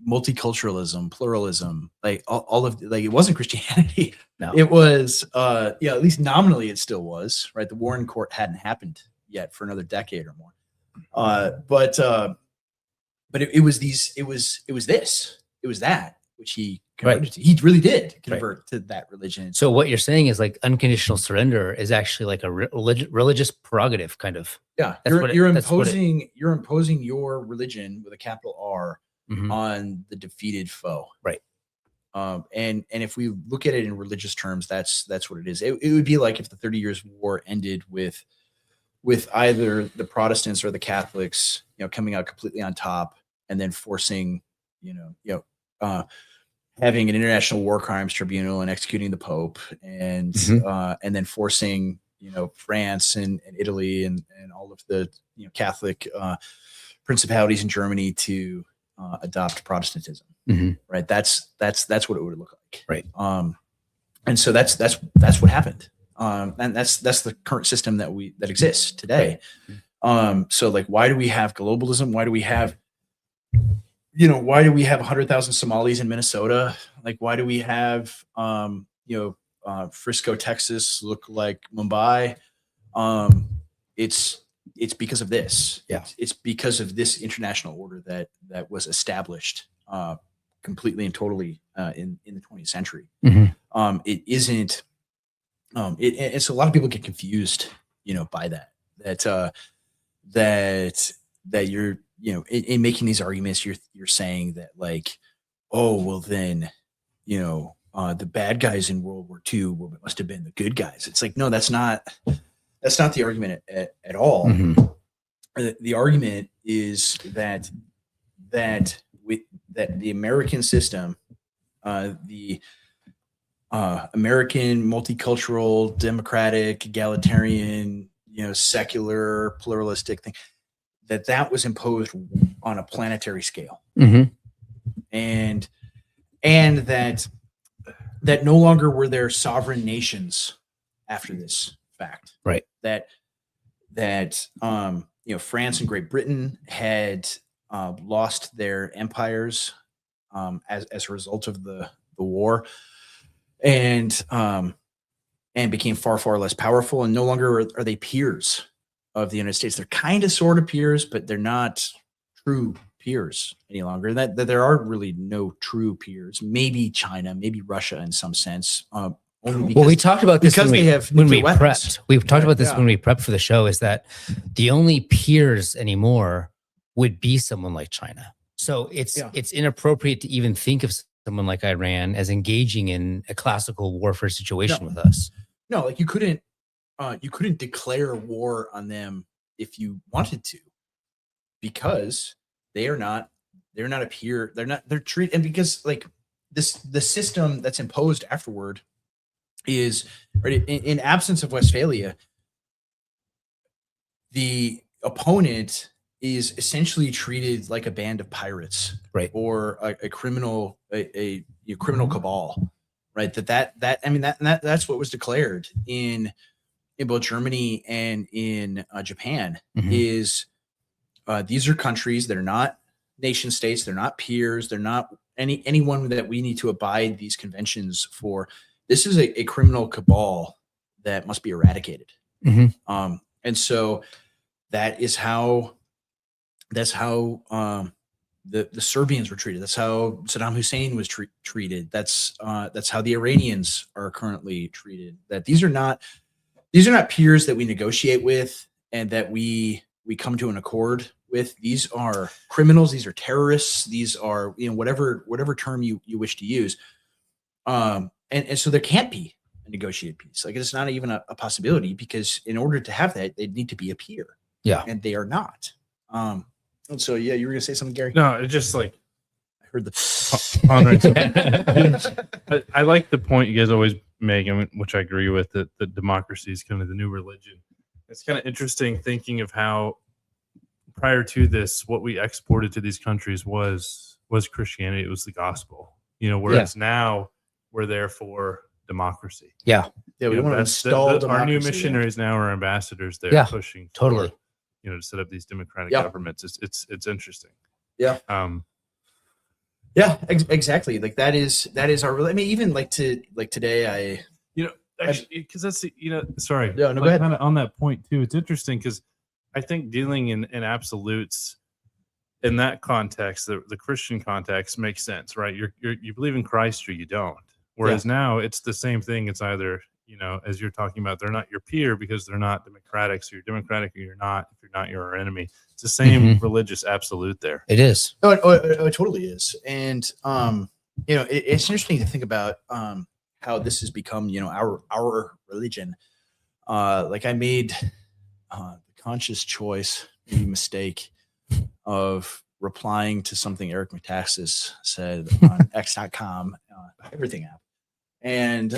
multiculturalism, pluralism, like all of, like, it wasn't Christianity. No. It was, at least nominally it still was, right? The Warren Court hadn't happened yet for another decade or more. But it was that which he converted to. He really did convert to that religion. So what you're saying is like unconditional surrender is actually like a religious prerogative, kind of. Yeah, you're imposing your religion with a capital R on the defeated foe. Right. And if we look at it in religious terms, that's what it is. It would be like if the 30 Years' War ended with either the Protestants or the Catholics, coming out completely on top, and then forcing, having an international war crimes tribunal and executing the Pope, and then forcing, France and Italy and all of the Catholic principalities in Germany to adopt Protestantism. Right. That's what it would look like. Right. And so that's what happened. And that's the current system that exists today. So like, why do we have globalism? Why do we have 100,000 Somalis in Minnesota? Like, why do we have, Frisco, Texas look like Mumbai? It's because of this. Yeah. It's because of this international order that was established completely and totally in the 20th century. It isn't. And so a lot of people get confused, by that you're, in making these arguments, you're saying that, like, oh, well then, the bad guys in World War II must have been the good guys. It's like, no, that's not the argument at all. The argument is that the American system, the American multicultural, democratic, egalitarian, secular, pluralistic thing, that was imposed on a planetary scale. And and that no longer were there sovereign nations after this fact. Right. That France and Great Britain had lost their empires as a result of the war, and became far less powerful, and no longer are they peers of the United States. They're kind of sort of peers, but they're not true peers any longer. That there are really no true peers. Maybe China, maybe Russia in some sense. Only because, well, we talked about this because when they have nuclear weapons. prepped. We've talked about this when we prepped for the show, is that the only peers anymore would be someone like China. So it's inappropriate to even think of someone like Iran as engaging in a classical warfare situation with us. No, like you couldn't declare war on them if you wanted to, because they're not a peer. They're treated, and because like the system that's imposed afterward is, right, in absence of Westphalia, the opponent is essentially treated like a band of pirates, right, or a criminal criminal cabal, right? That's what was declared in both Germany and in Japan. Is these are countries that are not nation states, they're not peers, they're not anyone that we need to abide these conventions for. This is a criminal cabal that must be eradicated. And so that's how the Serbians were treated. That's how Saddam Hussein was treated. That's how the Iranians are currently treated. That these are not peers that we negotiate with and that we come to an accord with. These are criminals. These are terrorists. These are, whatever term you wish to use. And so there can't be a negotiated peace. Like, it's not even a possibility, because in order to have that, they'd need to be a peer. Yeah. And they are not. And so, you were going to say something, Gary? No, it's just like, I heard the I like the point you guys always make, which I agree with, that democracy is kind of the new religion. It's kind of interesting thinking of how prior to this, what we exported to these countries was Christianity. It was the gospel, whereas now we're there for democracy. Yeah, we want to install our new missionaries now are ambassadors there, pushing totally for, to set up these democratic governments. It's interesting. Exactly. Like that is our. I mean, even like today, actually, because that's sorry. Yeah, no, go ahead. Kind of on that point too. It's interesting because I think dealing in absolutes in that context, the Christian context, makes sense, right? You believe in Christ or you don't. Whereas now it's the same thing. It's either, as you're talking about, they're not your peer because they're not democratic. So you're democratic or you're not. If you're not, you're our enemy. It's the same religious absolute there. It is. Oh, it totally is. And, it's interesting to think about how this has become, our religion. Like I made the conscious choice, maybe mistake, of replying to something Eric Metaxas said on X.com, everything app. And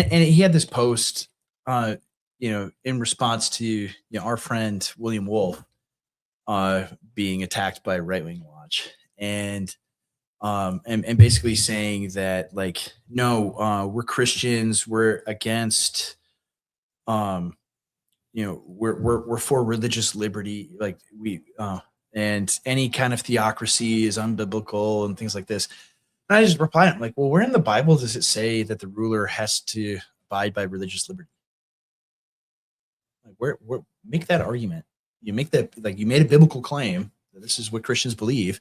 he had this post, in response to our friend William Wolf being attacked by Right Wing Watch, and basically saying that, like, no, we're Christians, we're against, we're for religious liberty, like and any kind of theocracy is unbiblical and things like this. And I just replied, I'm like, well, where in the Bible does it say that the ruler has to abide by religious liberty? Like, where make that argument. You make that, like, you made a biblical claim that this is what Christians believe.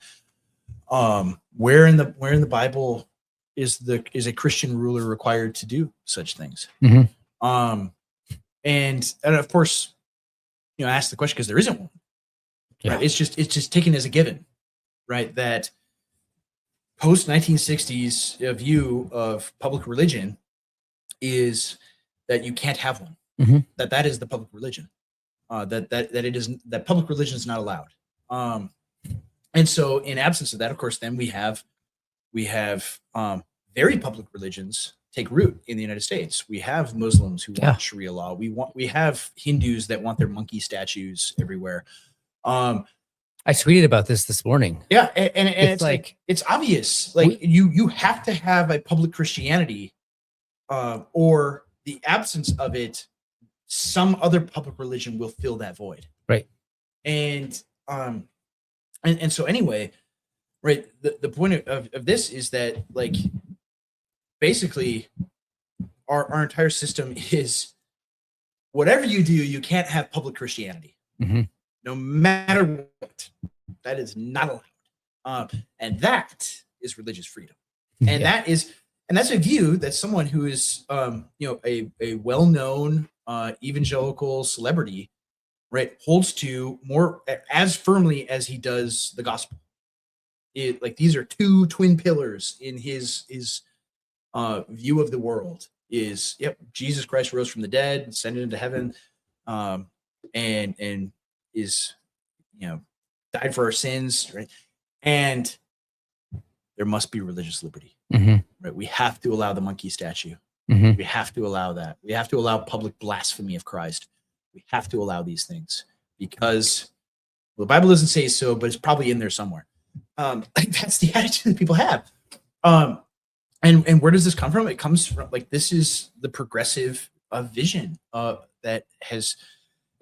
Where in the Bible is a Christian ruler required to do such things? And of course, ask the question, because there isn't one. Yeah. Right? It's just taken as a given, right? That post 1960s view of public religion is that you can't have one. That is the public religion. That public religion is not allowed. And so, in absence of that, of course, then we have very public religions take root in the United States. We have Muslims who want Sharia law. We have Hindus that want their monkey statues everywhere. I tweeted about this morning. Yeah, and it's like it's obvious. Like you have to have a public Christianity, or the absence of it. Some other public religion will fill that void, right? And so anyway, right. The point of this is that like basically our entire system is whatever you do, you can't have public Christianity, no matter what. That is not allowed, and that is religious freedom, and that's a view that someone who is a well-known evangelical celebrity, right, holds to more as firmly as he does the gospel. Like these are two twin pillars in his view of the world. Is Jesus Christ rose from the dead, ascended into heaven, and is died for our sins, right? And there must be religious liberty, right? We have to allow the monkey statue. We have to allow that. We have to allow public blasphemy of Christ. We have to allow these things because the Bible doesn't say so, but it's probably in there somewhere. That's the attitude that people have. And where does this come from? It comes from like this is the progressive vision that has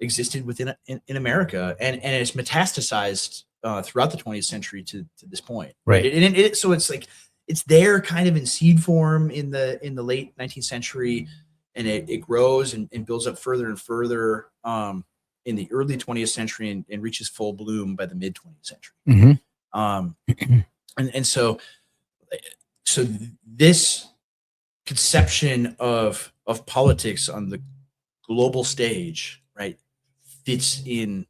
existed within in America, and it's metastasized throughout the 20th century to this point, right? So it's like it's there kind of in seed form in the late 19th century, and it grows and builds up further and further in the early 20th century and reaches full bloom by the mid 20th century. And so this conception of politics on the global stage, right, fits in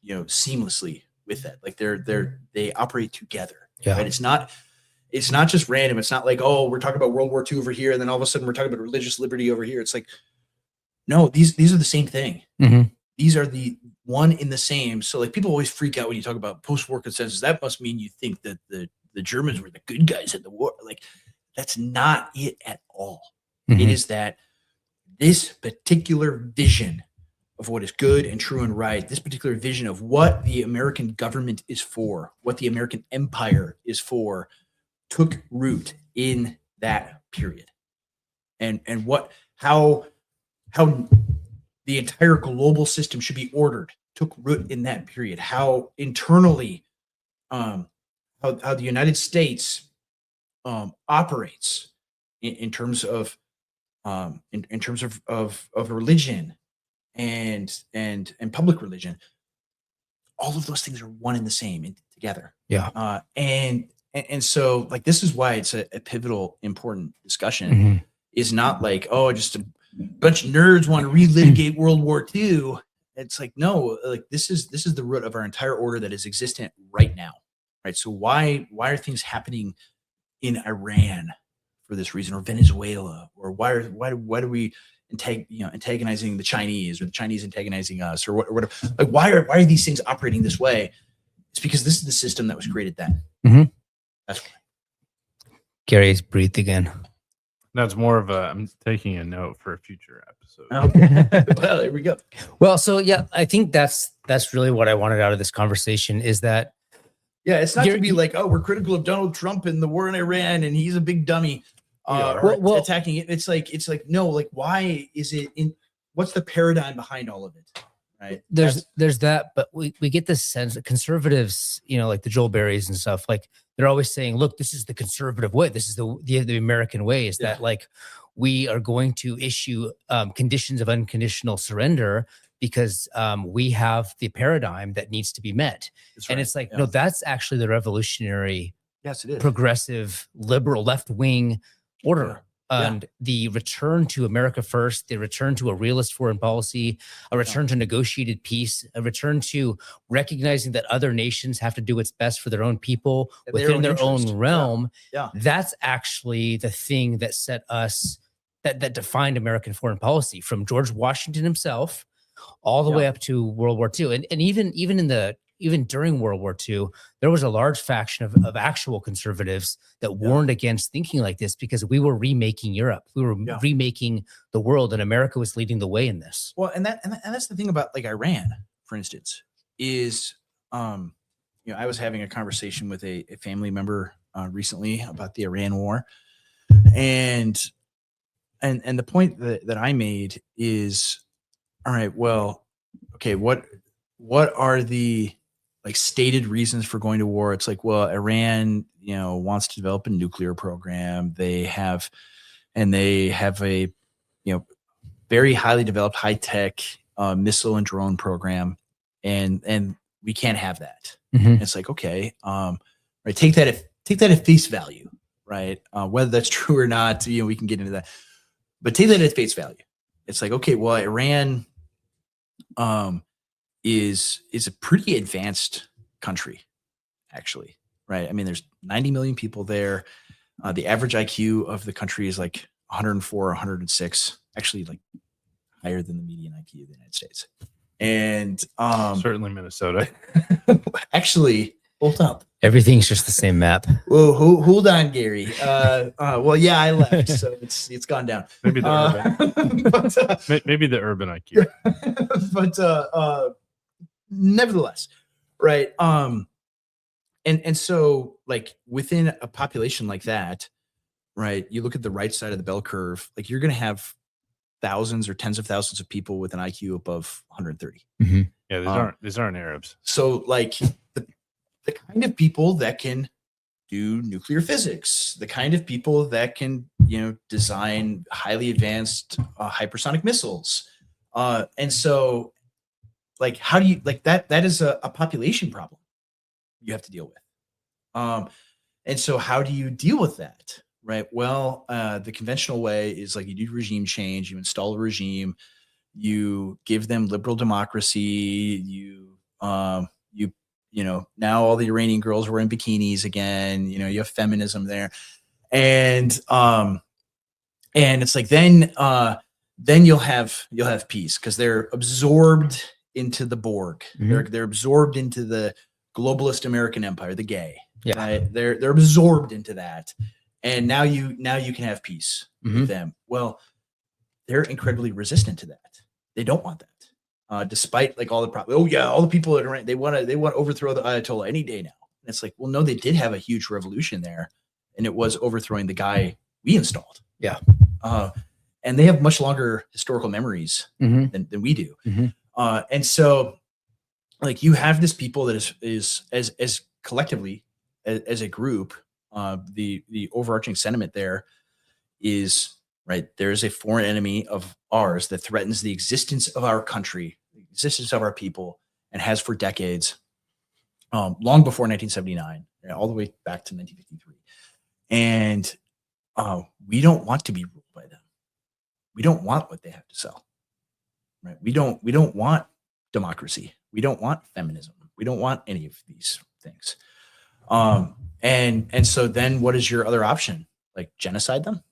seamlessly with that. Like they operate together, right? It's not just random. It's not like, oh, we're talking about World War II over here, and then all of a sudden we're talking about religious liberty over here. It's like, no, these are the same thing. These are the one in the same. So like people always freak out when you talk about post-war consensus. That must mean you think that the Germans were the good guys in the war. Like that's not it at all. It is that this particular vision of what is good and true and right, this particular vision of what the American government is for, what the American empire is for, took root in that period, and how the entire global system should be ordered took root in that period. How internally, how the United States operates in terms of religion and public religion. All of those things are one and the same together. And so like this is why it's a pivotal, important discussion. Is not like, oh, just a bunch of nerds want to relitigate World War II. It's like, no, like this is the root of our entire order that is existent right now, right? So why are things happening in Iran for this reason, or Venezuela, or why do we antagonizing the Chinese, or the Chinese antagonizing us, or whatever? Like why are these things operating this way? It's because this is the system that was created then. That's why. Gary's breathed again. That's more of I'm taking a note for a future episode. Well, there we go. Well, so yeah, I think that's really what I wanted out of this conversation is that it's not to be like, oh, we're critical of Donald Trump and the war in Iran and he's a big dummy attacking it. It's like no, like why is it in? What's the paradigm behind all of it? Right. There's that, but we get this sense that conservatives, like the Joel Berrys and stuff, like they're always saying, look, this is the conservative way. This is the American way, is that like we are going to issue conditions of unconditional surrender because we have the paradigm that needs to be met. Right. And it's like, no, that's actually the revolutionary, yes, it is, progressive, liberal, left-wing order. And the return to America first, the return to a realist foreign policy, a return to negotiated peace, a return to recognizing that other nations have to do what's best for their own people within their own realm. That's actually the thing that set us, that defined American foreign policy from George Washington himself all the way up to World War II. And even during World War II, there was a large faction of actual conservatives that warned against thinking like this because we were remaking Europe. We were remaking the world, and America was leading the way in this. Well, and that's the thing about like Iran, for instance, is I was having a conversation with a family member recently about the Iran war, and the point that I made is, all right, well, okay, what are the like stated reasons for going to war? It's like, well, Iran, wants to develop a nuclear program. They have a, very highly developed, high tech missile and drone program, and we can't have that. It's like, okay, right, take that at face value, right? Whether that's true or not, we can get into that, but take that at face value. It's like, okay, well, Iran is a pretty advanced country, actually, right? I mean, there's 90 million people there. The average IQ of the country is like 104, 106, actually like higher than the median IQ of the United States. And certainly Minnesota. Actually, hold up. Everything's just the same map. Whoa, hold on, Gary. Well, yeah, I left, so it's gone down. Maybe the urban, maybe the urban IQ. But nevertheless, right. And so like within a population like that, right, you look at the right side of the bell curve, like you're going to have thousands or tens of thousands of people with an IQ above 130. Yeah, these aren't Arabs. So like the kind of people that can do nuclear physics, the kind of people that can, design highly advanced hypersonic missiles. And so like, how do you like that? That is a population problem you have to deal with. And so how do you deal with that? Right. Well, the conventional way is like you do regime change, you install a regime, you give them liberal democracy, now all the Iranian girls were in bikinis again, you have feminism there. And it's like, then you'll have peace because they're absorbed into the Borg. They're absorbed into the globalist American empire, the gay. Yeah. Right? They're absorbed into that. And now you can have peace with them. Well, they're incredibly resistant to that. They don't want that. Despite like all the problems. Oh yeah, all the people that are they want to overthrow the Ayatollah any day now. And it's like, well, no, they did have a huge revolution there, and it was overthrowing the guy we installed. Yeah. And they have much longer historical memories than we do. And so like you have this people that is as collectively as a group, the overarching sentiment there is, right, there is a foreign enemy of ours that threatens the existence of our country, the existence of our people, and has for decades, long before 1979, all the way back to 1953. And we don't want to be ruled by them. We don't want what they have to sell. Right? We don't want democracy. We don't want feminism. We don't want any of these things. And so then what is your other option? Like genocide them?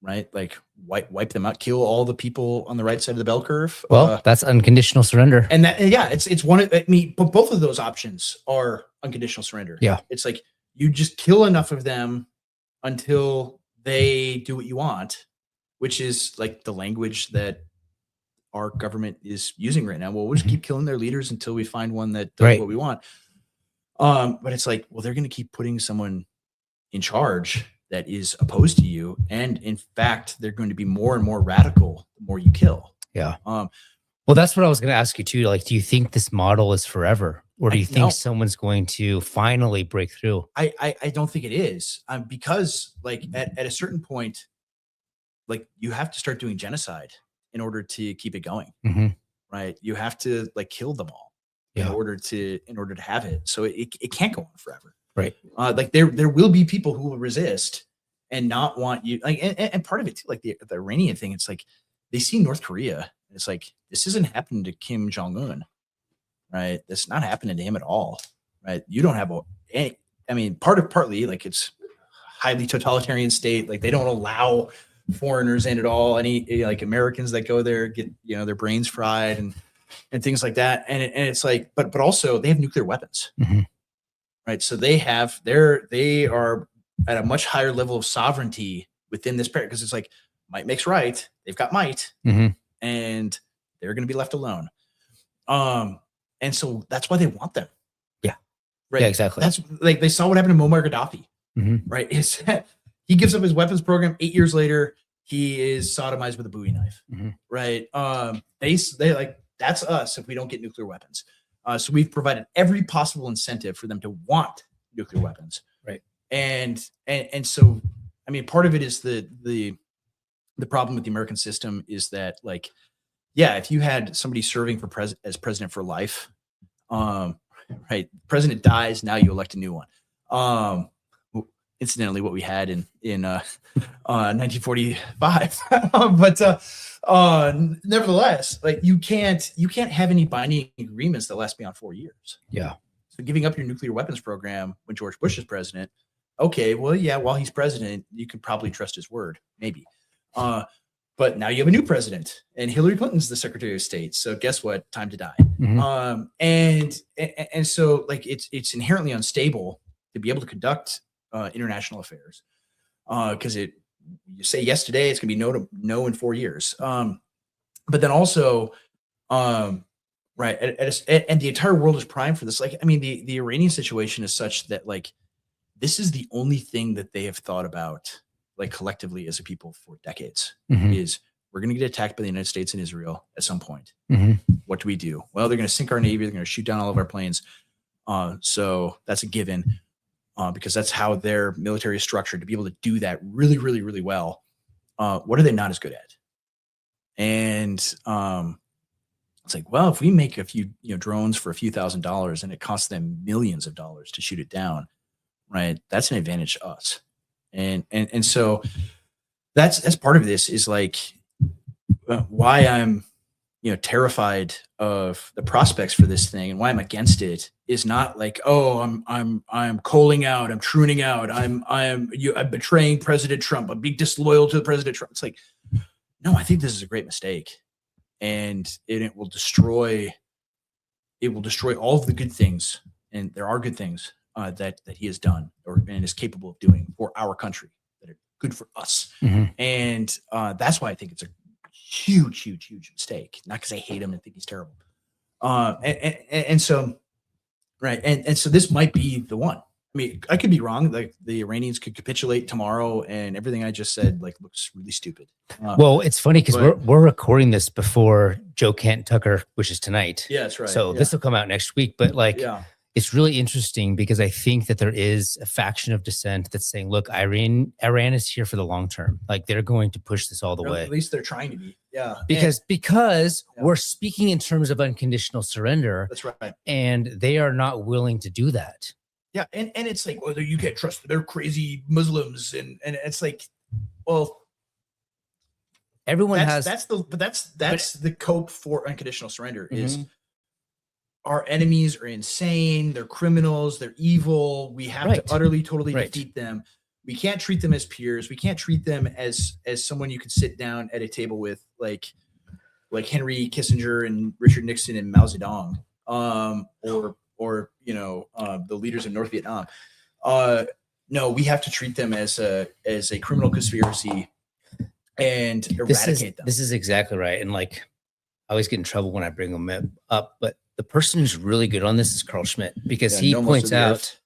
Right? Like wipe them out, kill all the people on the right side of the bell curve. Well, that's unconditional surrender. And that, yeah, it's one of, I mean, but both of those options are unconditional surrender. Yeah. It's like you just kill enough of them until they do what you want, which is like the language that our government is using right now. Well, we'll just keep killing their leaders until we find one that does what we want. But it's like, well, they're going to keep putting someone in charge that is opposed to you. And in fact, they're going to be more and more radical the more you kill. Yeah. Well, that's what I was going to ask you too. Like, do you think this model is forever? Or do you think someone's going to finally break through? I don't think it is. Because like at a certain point, like you have to start doing genocide in order to keep it going. Right. You have to like kill them all in order to have it. So it can't go on forever. Right. Like there will be people who will resist and not want you. Like, and part of it too, like the Iranian thing, it's like they see North Korea. And it's like, this isn't happening to Kim Jong-un, right? That's not happening to him at all, right? You don't have partly like it's highly totalitarian state. Like they don't allow foreigners in at all. Any like Americans that go there get, their brains fried and things like that. And it's like, but also they have nuclear weapons. Right. So they are at a much higher level of sovereignty within this period, because it's like might makes right. They've got might and they're going to be left alone. And so that's why they want them. Right. Yeah, exactly. That's like they saw what happened to Muammar Gaddafi. Mm-hmm. Right. He gives up his weapons program. 8 years later, he is sodomized with a Bowie knife. Mm-hmm. Right. They like, that's us if we don't get nuclear weapons. So we've provided every possible incentive for them to want nuclear weapons. Right. And so, I mean, part of it is the problem with the American system is that, like, yeah, if you had somebody serving for as president for life, right, president dies, now you elect a new one. Incidentally, what we had in 1945, but nevertheless, like you can't have any binding agreements that last beyond 4 years. Yeah. So giving up your nuclear weapons program when George Bush is president, okay, well, yeah, while he's president, you could probably trust his word, maybe. But now you have a new president, and Hillary Clinton's the Secretary of State. So guess what? Time to die. Mm-hmm. And so, like, it's inherently unstable to be able to conduct international affairs, because you say yes today, it's going to be no in 4 years. But then also, right, and the entire world is primed for this. Like, I mean, the Iranian situation is such that, like, this is the only thing that they have thought about, like, collectively as a people for decades. Mm-hmm. Is we're going to get attacked by the United States and Israel at some point. Mm-hmm. What do we do? Well, they're going to sink our Navy. They're going to shoot down all of our planes. So that's a given, because that's how their military is structured, to be able to do that really, really, really well. What are they not as good at? And it's like, well, if we make a few drones for a few $1,000s and it costs them millions of dollars to shoot it down, right? That's an advantage to us. And so that's part of this, is like why I'm terrified of the prospects for this thing, and why I'm against it is not like, oh, I'm calling out, I'm pruning out, I'm betraying President Trump, I'm being disloyal to President Trump. It's like, no, I think this is a great mistake, and it will destroy all of the good things, and there are good things that he has done and is capable of doing for our country that are good for us. Mm-hmm. And that's why I think it's a huge mistake. Not because I hate him and think he's terrible. And so, right. And so this might be the one. I mean, I could be wrong. Like, the Iranians could capitulate tomorrow, and everything I just said, like, looks really stupid. Well, it's funny because we're recording this before Joe Kent Tucker, which is tonight. Yeah, that's right. So this will come out next week. But, like, it's really interesting because I think that there is a faction of dissent that's saying, look, Iran is here for the long term. Like, they're going to push this all the way. At least they're trying to be. Yeah. Because we're speaking in terms of unconditional surrender. That's right. And they are not willing to do that. Yeah. And it's like, well, you can't trust them. They're crazy Muslims. And it's like, well, everyone that's the cope for unconditional surrender. Is our enemies are insane, they're criminals, they're evil, we have to utterly, totally defeat them. We can't treat them as peers. We can't treat them as someone you could sit down at a table with, like Henry Kissinger and Richard Nixon and Mao Zedong, or the leaders of North Vietnam. No, we have to treat them as a criminal conspiracy and eradicate them. This is exactly right. And, like, I always get in trouble when I bring them up, but the person who's really good on this is Carl Schmitt, because he points out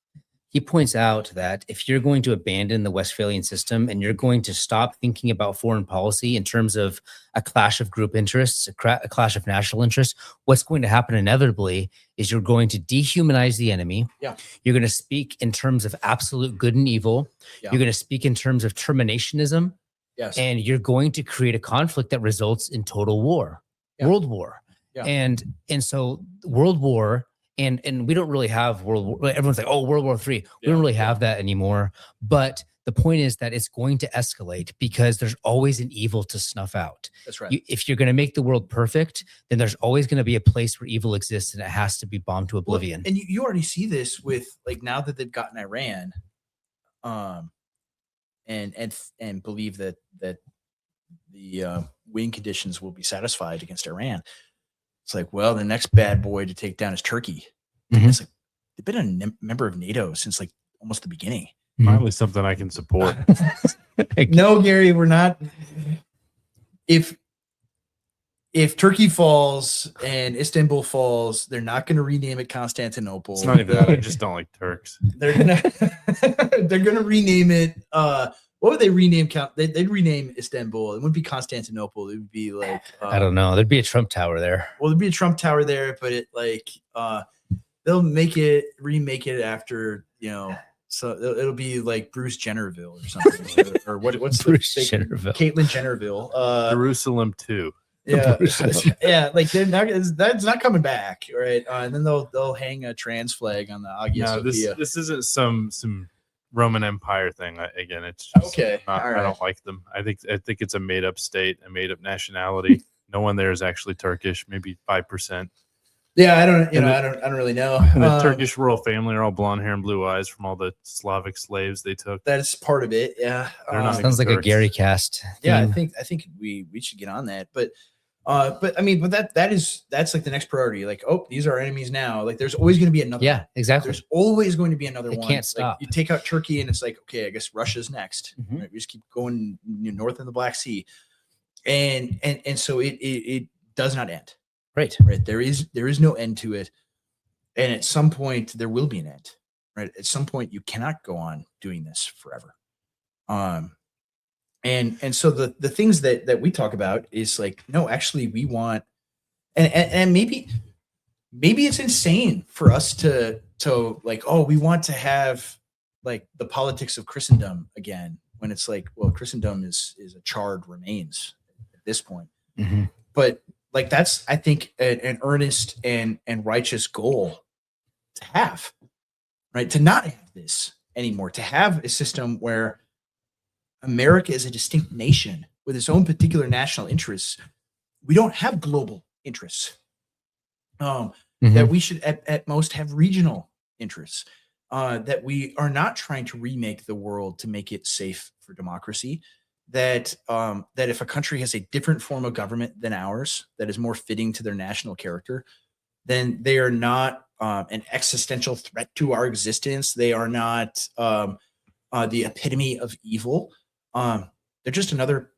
that if you're going to abandon the Westphalian system and you're going to stop thinking about foreign policy in terms of a clash of group interests, a clash of national interests, what's going to happen inevitably is you're going to dehumanize the enemy. Yeah. You're going to speak in terms of absolute good and evil. Yeah. You're going to speak in terms of terminationism. Yes. And you're going to create a conflict that results in total war, world war. Yeah. And so World War, and we don't really have World War. Everyone's like, oh, World War III. We don't really have that anymore. But the point is that it's going to escalate because there's always an evil to snuff out. That's right. If you're going to make the world perfect, then there's always going to be a place where evil exists, and it has to be bombed to oblivion. Well, and you already see this with, like, now that they've gotten Iran, and believe that the win conditions will be satisfied against Iran. It's like, well, the next bad boy to take down is Turkey. Mm-hmm. It's like, they've been a member of NATO since, like, almost the beginning. Finally, something I can support. No, Gary, we're not. If if Turkey falls and Istanbul falls, they're not going to rename it Constantinople. It's not even that. I just don't like Turks. They're gonna rename it. What would they rename? They'd rename Istanbul. It wouldn't be Constantinople. It would be like I don't know. There'd be a Trump Tower there. Well, there'd be a Trump Tower there, but it like they'll remake it after, you know. So it'll be like Bruce Jennerville or something, or what's Bruce the Jennerville. Caitlyn Jennerville. Jerusalem 2. Yeah, yeah, like that's not coming back, right? And then they'll hang a trans flag on the Hagia Sophia. This isn't some Roman Empire thing. Again, it's just Okay, all right. I don't like them. I think it's a made up state, a made up nationality. No one there is actually Turkish. Maybe 5%. Yeah, I don't really know. And the Turkish royal family are all blonde hair and blue eyes from all the Slavic slaves they took. That's part of it. Yeah, They're not Sounds like a Turks. Gary cast. yeah. theme. I think we should get on that, but I mean, but that's like the next priority. Like, oh, these are our enemies now. Like, there's always going to be another. Yeah, exactly. There's always going to be another It one. can't Like, stop. you take out Turkey, and it's like, okay, I guess Russia's next. Mhm. Right? We just keep going north in the Black Sea, and so it does not end. Right. Right. There is no end to it, and at some point there will be an end. Right. At some point you cannot go on doing this forever. And so the things that we talk about is like, no, actually we want, and maybe it's insane for us to like, oh, we want to have like the politics of Christendom again, when it's like, well, Christendom is a charred remains at this point. Mm-hmm. But like, that's, I think, an earnest and righteous goal to have, right? To not have this anymore, to have a system where America is a distinct nation with its own particular national interests. We don't have global interests. That we should at most have regional interests. That we are not trying to remake the world to make it safe for democracy. That if a country has a different form of government than ours, that is more fitting to their national character, then they are not an existential threat to our existence. They are not the epitome of evil. They're just another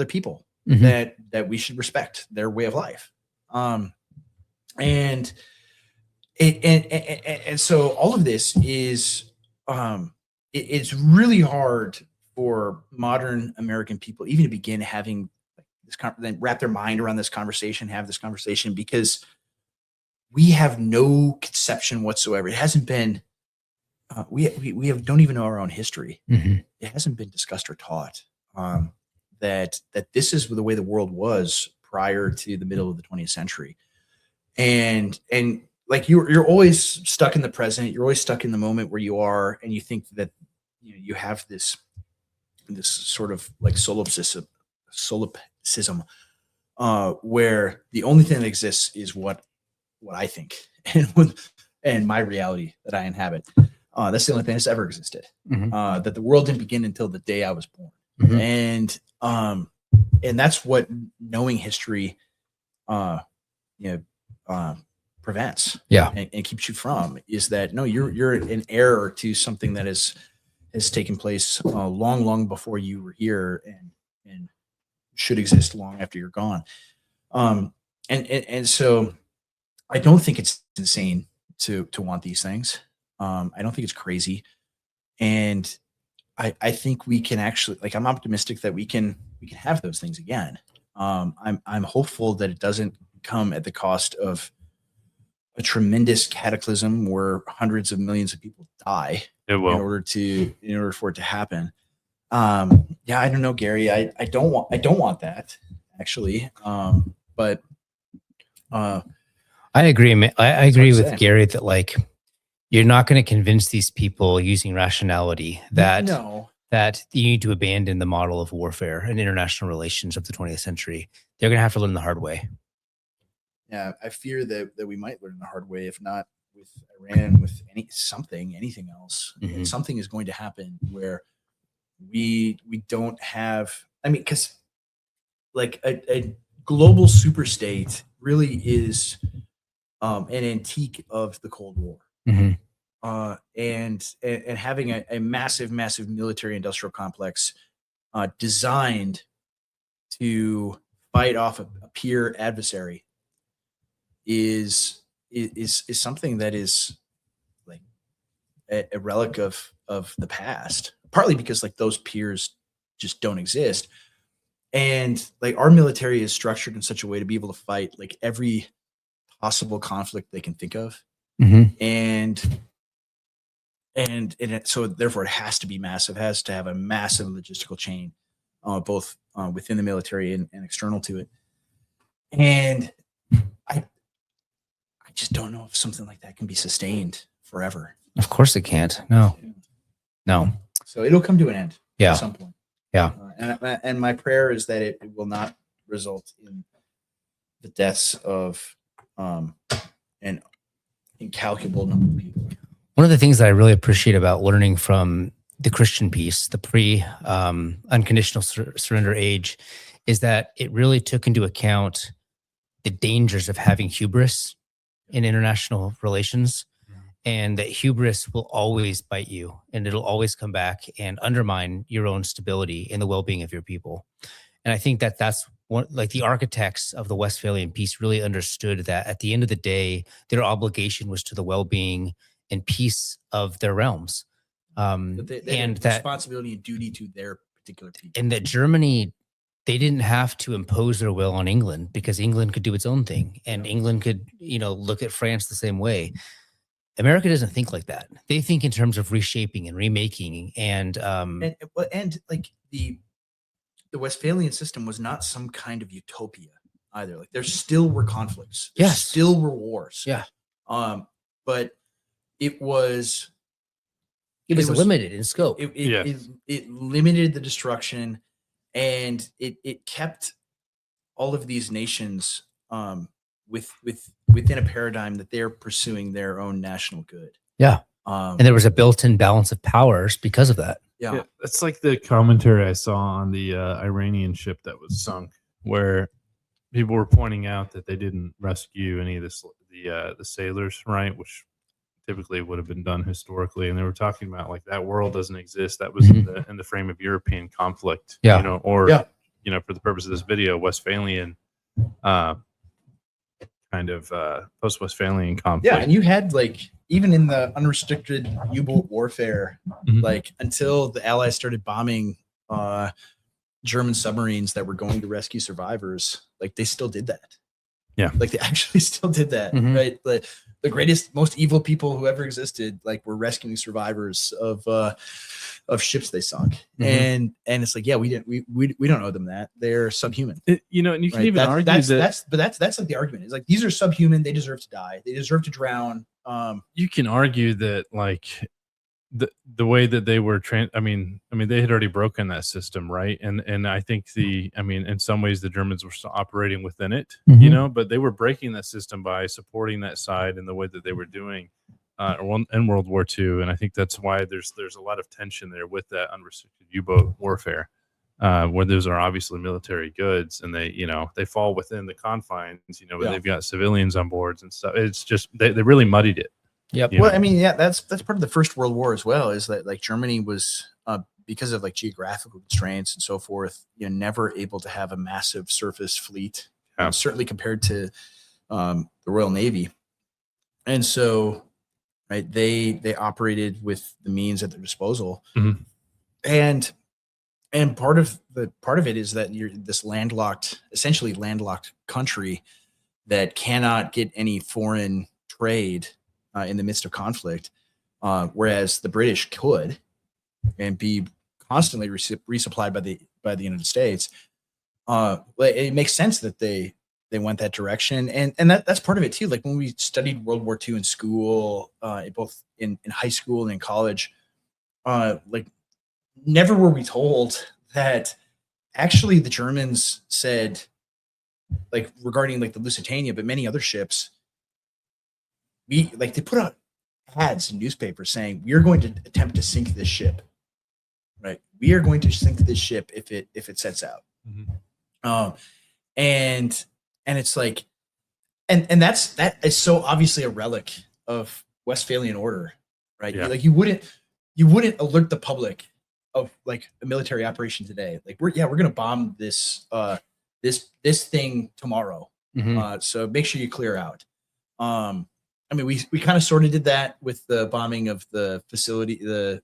people that we should respect their way of life. And so all of this is it's really hard for modern American people even to begin having this then wrap their mind around this conversation, have this conversation, because we have no conception whatsoever. It hasn't been we don't even know our own history. Mm-hmm. It hasn't been discussed or taught that this is the way the world was prior to the middle of the 20th century. And like you're always stuck in the present. You're always stuck in the moment where you are, and you think that you have this sort of like solipsism, where the only thing that exists is what I think and my reality that I inhabit. That's the only thing that's ever existed. Mm-hmm. That the world didn't begin until the day I was born. Mm-hmm. And that's what knowing history prevents, and keeps you from, is that no, you're an heir to something that has taken place long before you were here, and should exist long after you're gone. And so I don't think it's insane to want these things. I don't think it's crazy, and I think we can actually, like, I'm optimistic that we can have those things again. I'm hopeful that it doesn't come at the cost of a tremendous cataclysm where hundreds of millions of people die. It will. In order for it to happen. I don't know, Gary. I don't want that, actually. But I agree. I agree with saying. Gary that, like, you're not going to convince these people using rationality that you need to abandon the model of warfare and international relations of the 20th century. They're going to have to learn the hard way. Yeah, I fear that we might learn the hard way, if not with Iran, with anything else. Mm-hmm. Something is going to happen where we don't have. I mean, because like a global superstate really is an antique of the Cold War. Mm-hmm. And having a massive military industrial complex designed to fight off a peer adversary is something that is like a relic of the past, partly because like those peers just don't exist. And like our military is structured in such a way to be able to fight like every possible conflict they can think of. And so therefore it has to be massive, has to have a massive logistical chain, both within the military and external to it. And I just don't know if something like that can be sustained forever. Of course it can't. No. So it'll come to an end Yeah. at some point. Yeah. And my prayer is that it will not result in the deaths of an incalculable number of people. One of the things that I really appreciate about learning from the Christian peace, the unconditional surrender age, is that it really took into account the dangers of having hubris in international relations, and that hubris will always bite you, and it'll always come back and undermine your own stability and the well-being of your people. And I think that that's what, like, the architects of the Westphalian peace really understood that at the end of the day, their obligation was to the well-being and peace of their realms. But they And had that responsibility and duty to their particular people. and that Germany, they didn't have to impose their will on England, because England could do its own thing, and England could, look at France the same way. America doesn't think like that. They think in terms of reshaping and remaking, and like the Westphalian system was not some kind of utopia either. Like there still were conflicts. There Yes. still were wars. Yeah. But it was limited in scope. It limited the destruction, and it kept all of these nations within a paradigm that they're pursuing their own national good. Yeah. And there was a built-in balance of powers because of that. Yeah. That's like the commentary I saw on the Iranian ship that was sunk, where people were pointing out that they didn't rescue any of the sailors, right? Which typically would have been done historically, and they were talking about like that world doesn't exist. That was in the frame of European conflict, for the purpose of this video, Westphalian kind of post-Westphalian conflict. Yeah, and you had like even in the unrestricted U-boat warfare, like until the Allies started bombing German submarines that were going to rescue survivors, like they still did that. Yeah, like they actually still did that, right? The greatest, most evil people who ever existed, like, were rescuing survivors of ships they sunk, and it's like, yeah, we don't owe them that. They're subhuman, and you can even argue that's like the argument is like these are subhuman. They deserve to die. They deserve to drown. You can argue that like the way that they were I mean they had already broken that system, right? And I think in some ways the Germans were still operating within it, but they were breaking that system by supporting that side in the way that they were doing in World War II. And I think that's why there's a lot of tension there with that unrestricted U-boat warfare, where those are obviously military goods, and they fall within the confines, but they've got civilians on boards and stuff. It's just they really muddied it. Yep. Well, I mean, yeah, that's part of the First World War as well, is that like Germany was because of like geographical constraints and so forth, never able to have a massive surface fleet, certainly compared to the Royal Navy. And so, right, they operated with the means at their disposal. And part of it is that you're this essentially landlocked country that cannot get any foreign trade in the midst of conflict, whereas the British could and be constantly resupplied by the United States. It makes sense that they went that direction, and that's part of it too. Like when we studied World War II in school, both in high school and in college, like never were we told that actually the Germans said, like regarding like the Lusitania, but many other ships, they put out ads in newspapers saying, we are going to attempt to sink this ship, right? We are going to sink this ship if it sets out. And it's like, and that is so obviously a relic of Westphalian order, right? Yeah. Like you wouldn't alert the public of like a military operation today. Like we're going to bomb this this thing tomorrow. So make sure you clear out. I mean, we kind of sort of did that with the bombing of the facility, the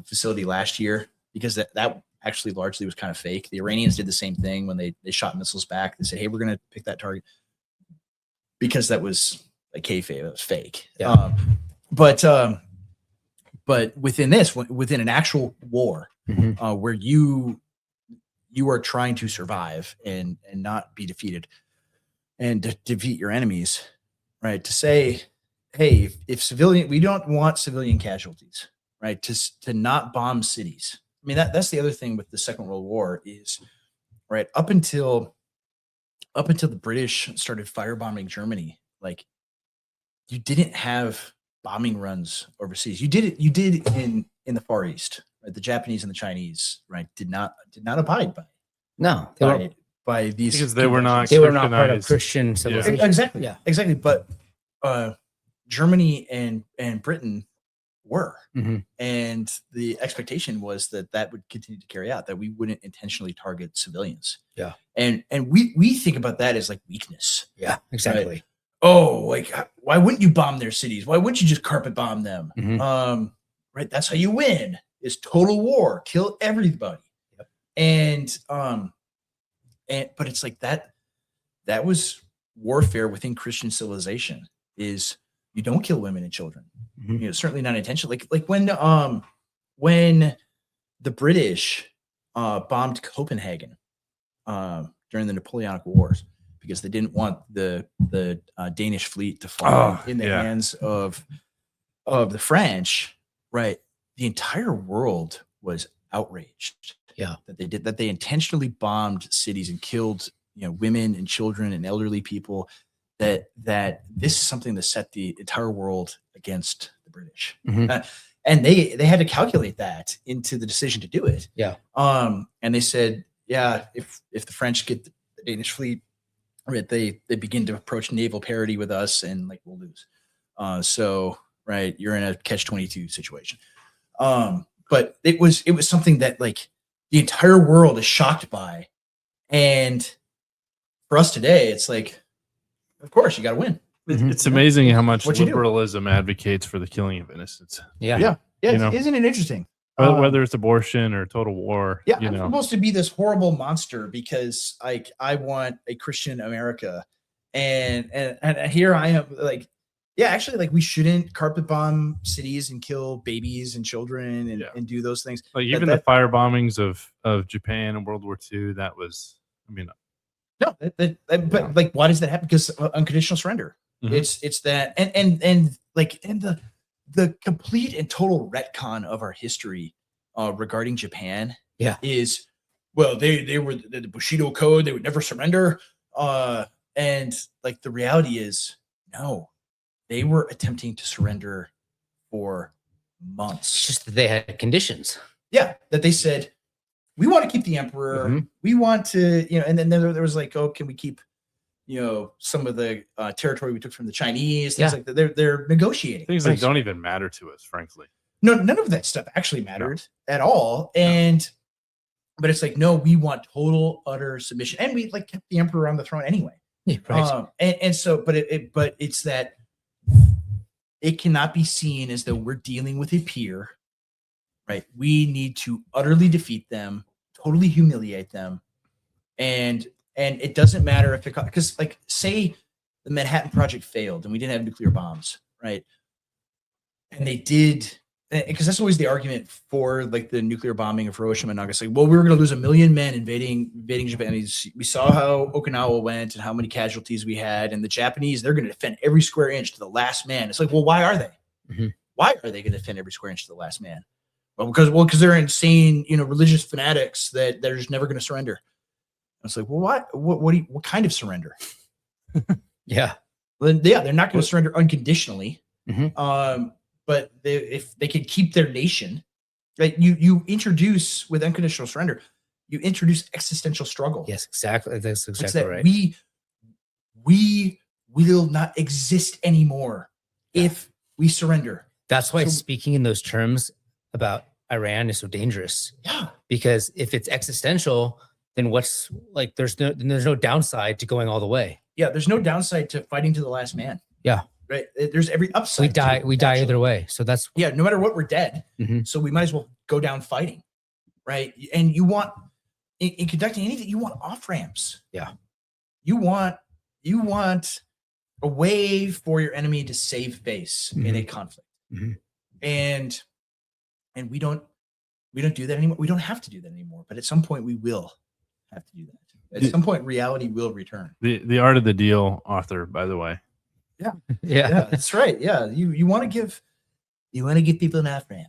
facility last year, because that actually largely was kind of fake. The Iranians did the same thing when they shot missiles back. They said, "Hey, we're going to pick that target," because that was like kayfabe. It was fake. Yeah. But within this, within an actual war, where you are trying to survive and not be defeated, and to defeat your enemies, right? To say, hey, if civilian, we don't want civilian casualties, right? To not bomb cities. I mean, that's the other thing with the Second World War is, right, up until the British started firebombing Germany, like, you didn't have bombing runs overseas. You did in the Far East, right? The Japanese and the Chinese, right, did not abide by. No, they were by these, because they were not part of Christian civilization. Exactly. Yeah. Exactly. But Germany and Britain were, and the expectation was that would continue to carry out, that we wouldn't intentionally target civilians. Yeah. And we think about that as like weakness. Yeah, exactly. Right? Oh, like, why wouldn't you bomb their cities? Why wouldn't you just carpet bomb them? Right. That's how you win, is total war, kill everybody. Yep. But it's like that was warfare within Christian civilization, is you don't kill women and children. You know, certainly not intentionally. Like when the British bombed Copenhagen during the Napoleonic Wars, because they didn't want the Danish fleet to fall in the hands of the French, right? The entire world was outraged. Yeah, that they intentionally bombed cities and killed, you know, women and children and elderly people. That this is something that set the entire world against the British, and they had to calculate that into the decision to do it. Yeah. And they said, yeah, if the French get the Danish fleet, right, they begin to approach naval parity with us, and like, we'll lose. So right, you're in a catch-22 situation. But it was something that, like, the entire world is shocked by, and for us today, it's like, of course, you got to win. It's amazing how much What you do. liberalism advocates for the killing of innocents. Yeah. You know? Isn't it interesting? Whether it's abortion or total war. Yeah, you I'm know, supposed to be this horrible monster because, like, I want a Christian America, and here I am, like, yeah, actually, like, we shouldn't carpet bomb cities and kill babies and children and do those things. like even the fire bombings of Japan in World War II. That was, I mean, no, but like, why does that happen? Because unconditional surrender. It's that, and the complete and total retcon of our history regarding Japan. Yeah, is, well, they were the Bushido Code. They would never surrender. And like, the reality is, no, they were attempting to surrender for months. it's just that they had conditions. Yeah, that they said, we want to keep the emperor. We want to, you know, and then there was like, oh, can we keep, you know, some of the territory we took from the Chinese, things like that. They're negotiating things that don't even matter to us, frankly. No, none of that stuff actually mattered at all. But it's like, no, we want total, utter submission, and we like kept the emperor on the throne anyway. Yeah, right. And so, but it's that it cannot be seen as though we're dealing with a peer, right? We need to utterly defeat them, totally humiliate them, and it doesn't matter if it, because, like, say the Manhattan Project failed and we didn't have nuclear bombs, right? And they did, because that's always the argument for, like, the nuclear bombing of Hiroshima and Nagasaki. Well, we were going to lose 1 million men invading Japan. We saw how Okinawa went and how many casualties we had, and the Japanese, they're going to defend every square inch to the last man. It's like, well, why are they? Why are they going to defend every square inch to the last man? Well, because they're insane, you know, religious fanatics that they're just never going to surrender. It's like, well, what kind of surrender? Yeah. Well, yeah, they're not going to surrender unconditionally. But if they can keep their nation, right? You introduce, with unconditional surrender, you introduce existential struggle. Yes, exactly. That's exactly right. We will not exist anymore if we surrender. That's why speaking in those terms about Iran is so dangerous. Yeah. Because if it's existential, then what's like? There's no downside to going all the way. Yeah, there's no downside to fighting to the last man. Yeah. Right. There's every upside. We die either way. So that's no matter what, we're dead. So we might as well go down fighting. Right. And you want in conducting anything, you want off ramps. Yeah. You want a way for your enemy to save face in a conflict. And we don't do that anymore. We don't have to do that anymore. But at some point we will have to do that. At some point, reality will return. The Art of the Deal author, by the way. Yeah, that's right. Yeah, you want to give people an off ramp.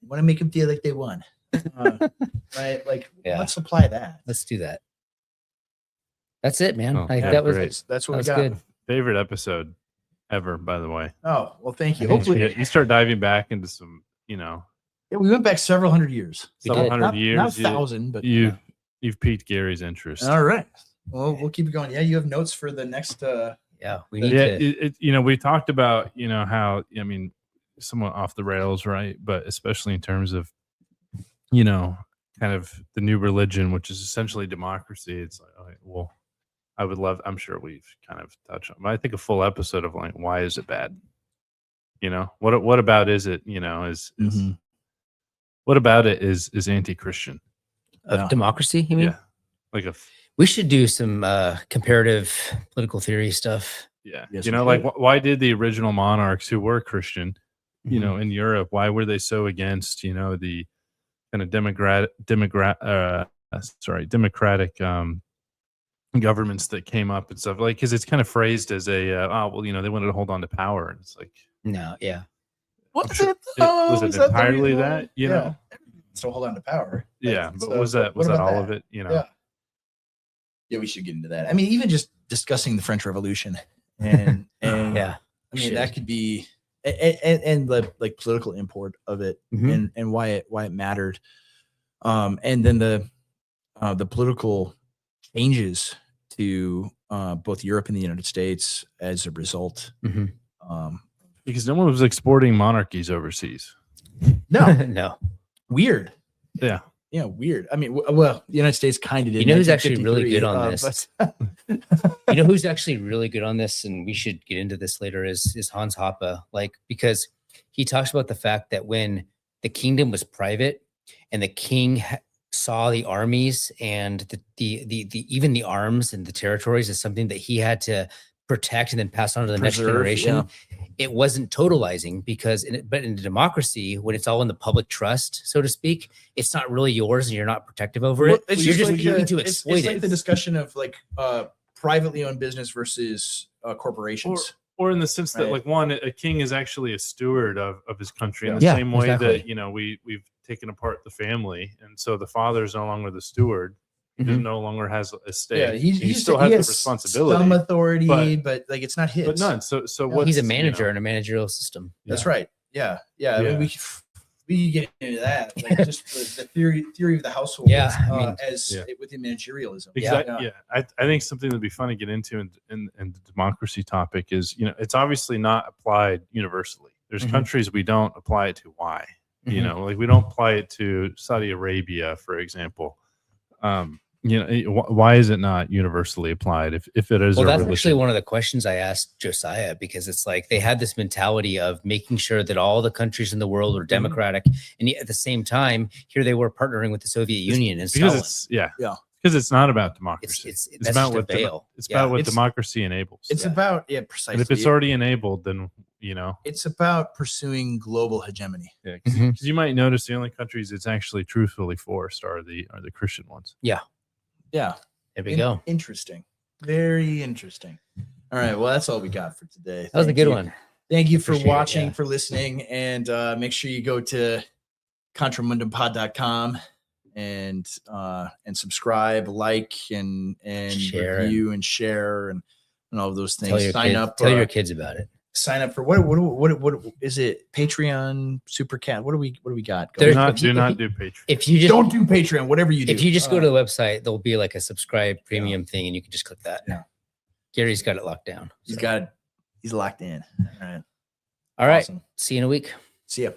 You want to make them feel like they won, right? Like, let's apply that. Let's do that. That's it, man. Oh, That's what we got. Good. Favorite episode ever, by the way. Oh, well, thank you. Hopefully, you start diving back into some, we went back several hundred years. Several hundred years. Not 1,000, but you've piqued Gary's interest. All right. Well, we'll keep it going. Yeah, you have notes for the next. We need to. We talked about how somewhat off the rails, right? But especially in terms of kind of the new religion, which is essentially democracy. It's like, well, I'm sure we've kind of touched on, but I think a full episode of like, why is it bad? What about is it? What about it is anti-Christian? Of democracy, you mean? Yeah, like we should do some comparative political theory stuff. Yeah, yes, why did the original monarchs who were Christian, in Europe, why were they so against the kind of democratic governments that came up and stuff, like, because it's kind of phrased as a they wanted to hold on to power, and it's like, no, yeah. Was it entirely that? So hold on to power. Yeah, but was that all of it? Yeah, we should get into that. I mean, even just discussing the French Revolution and yeah, I mean that could be and the like political import of it and why it mattered, and then the political changes to both Europe and the United States as a result. Because no one was exporting monarchies overseas. No. Weird. Yeah. Yeah, weird. I mean, well, the United States kind of did. You know who's actually really good on this? But You know who's actually really good on this, and we should get into this later, is Hans Hoppe. Like, because he talks about the fact that when the kingdom was private and the king saw the armies and the even the arms and the territories as something that he had to protect and then pass on to the next generation. It wasn't totalizing, because but in a democracy, when it's all in the public trust, so to speak, it's not really yours and you're not protective over it. You're just looking to exploit it's like the discussion of like privately owned business versus corporations. Or in the sense that, like, one, a king is actually a steward of his country in the same way that, we've taken apart the family. And so the father is no longer the steward. He no longer has a stake. Yeah, he still has the responsibility, some authority, but like it's not his. But none. So what? He's a manager in a managerial system. That's right. Yeah. I mean, we get into that, like just the theory of the household. With the managerialism. Exactly. I think something that'd be fun to get into in the democracy topic is, it's obviously not applied universally. There's countries we don't apply it to. Why? Like we don't apply it to Saudi Arabia, for example. Why is it not universally applied if it is? Well, that's actually one of the questions I asked Josiah, because it's like they had this mentality of making sure that all the countries in the world are democratic, and yet at the same time, here they were partnering with the Soviet Union and Stalin. Because it's not about democracy. It's about what democracy enables. It's about precisely. And if it's already enabled, then it's about pursuing global hegemony. Yeah, because you might notice the only countries it's actually truthfully forced are the Christian ones. Yeah. There we go. Interesting. Very interesting. All right. Well, that's all we got for today. That was a good one. Thank you for watching, for listening, and make sure you go to contramundumpod.com and subscribe, like, and share, review and share and all of those things. Tell your kids about it. Sign up for what is it? Patreon, Super Cat. What do we got? Do not do Patreon. If you just don't do Patreon, whatever you do. If you just go to the website, there'll be like a subscribe premium thing, and you can just click that. Yeah. Gary's got it locked down. He's locked in. All right. Awesome. See you in a week. See ya.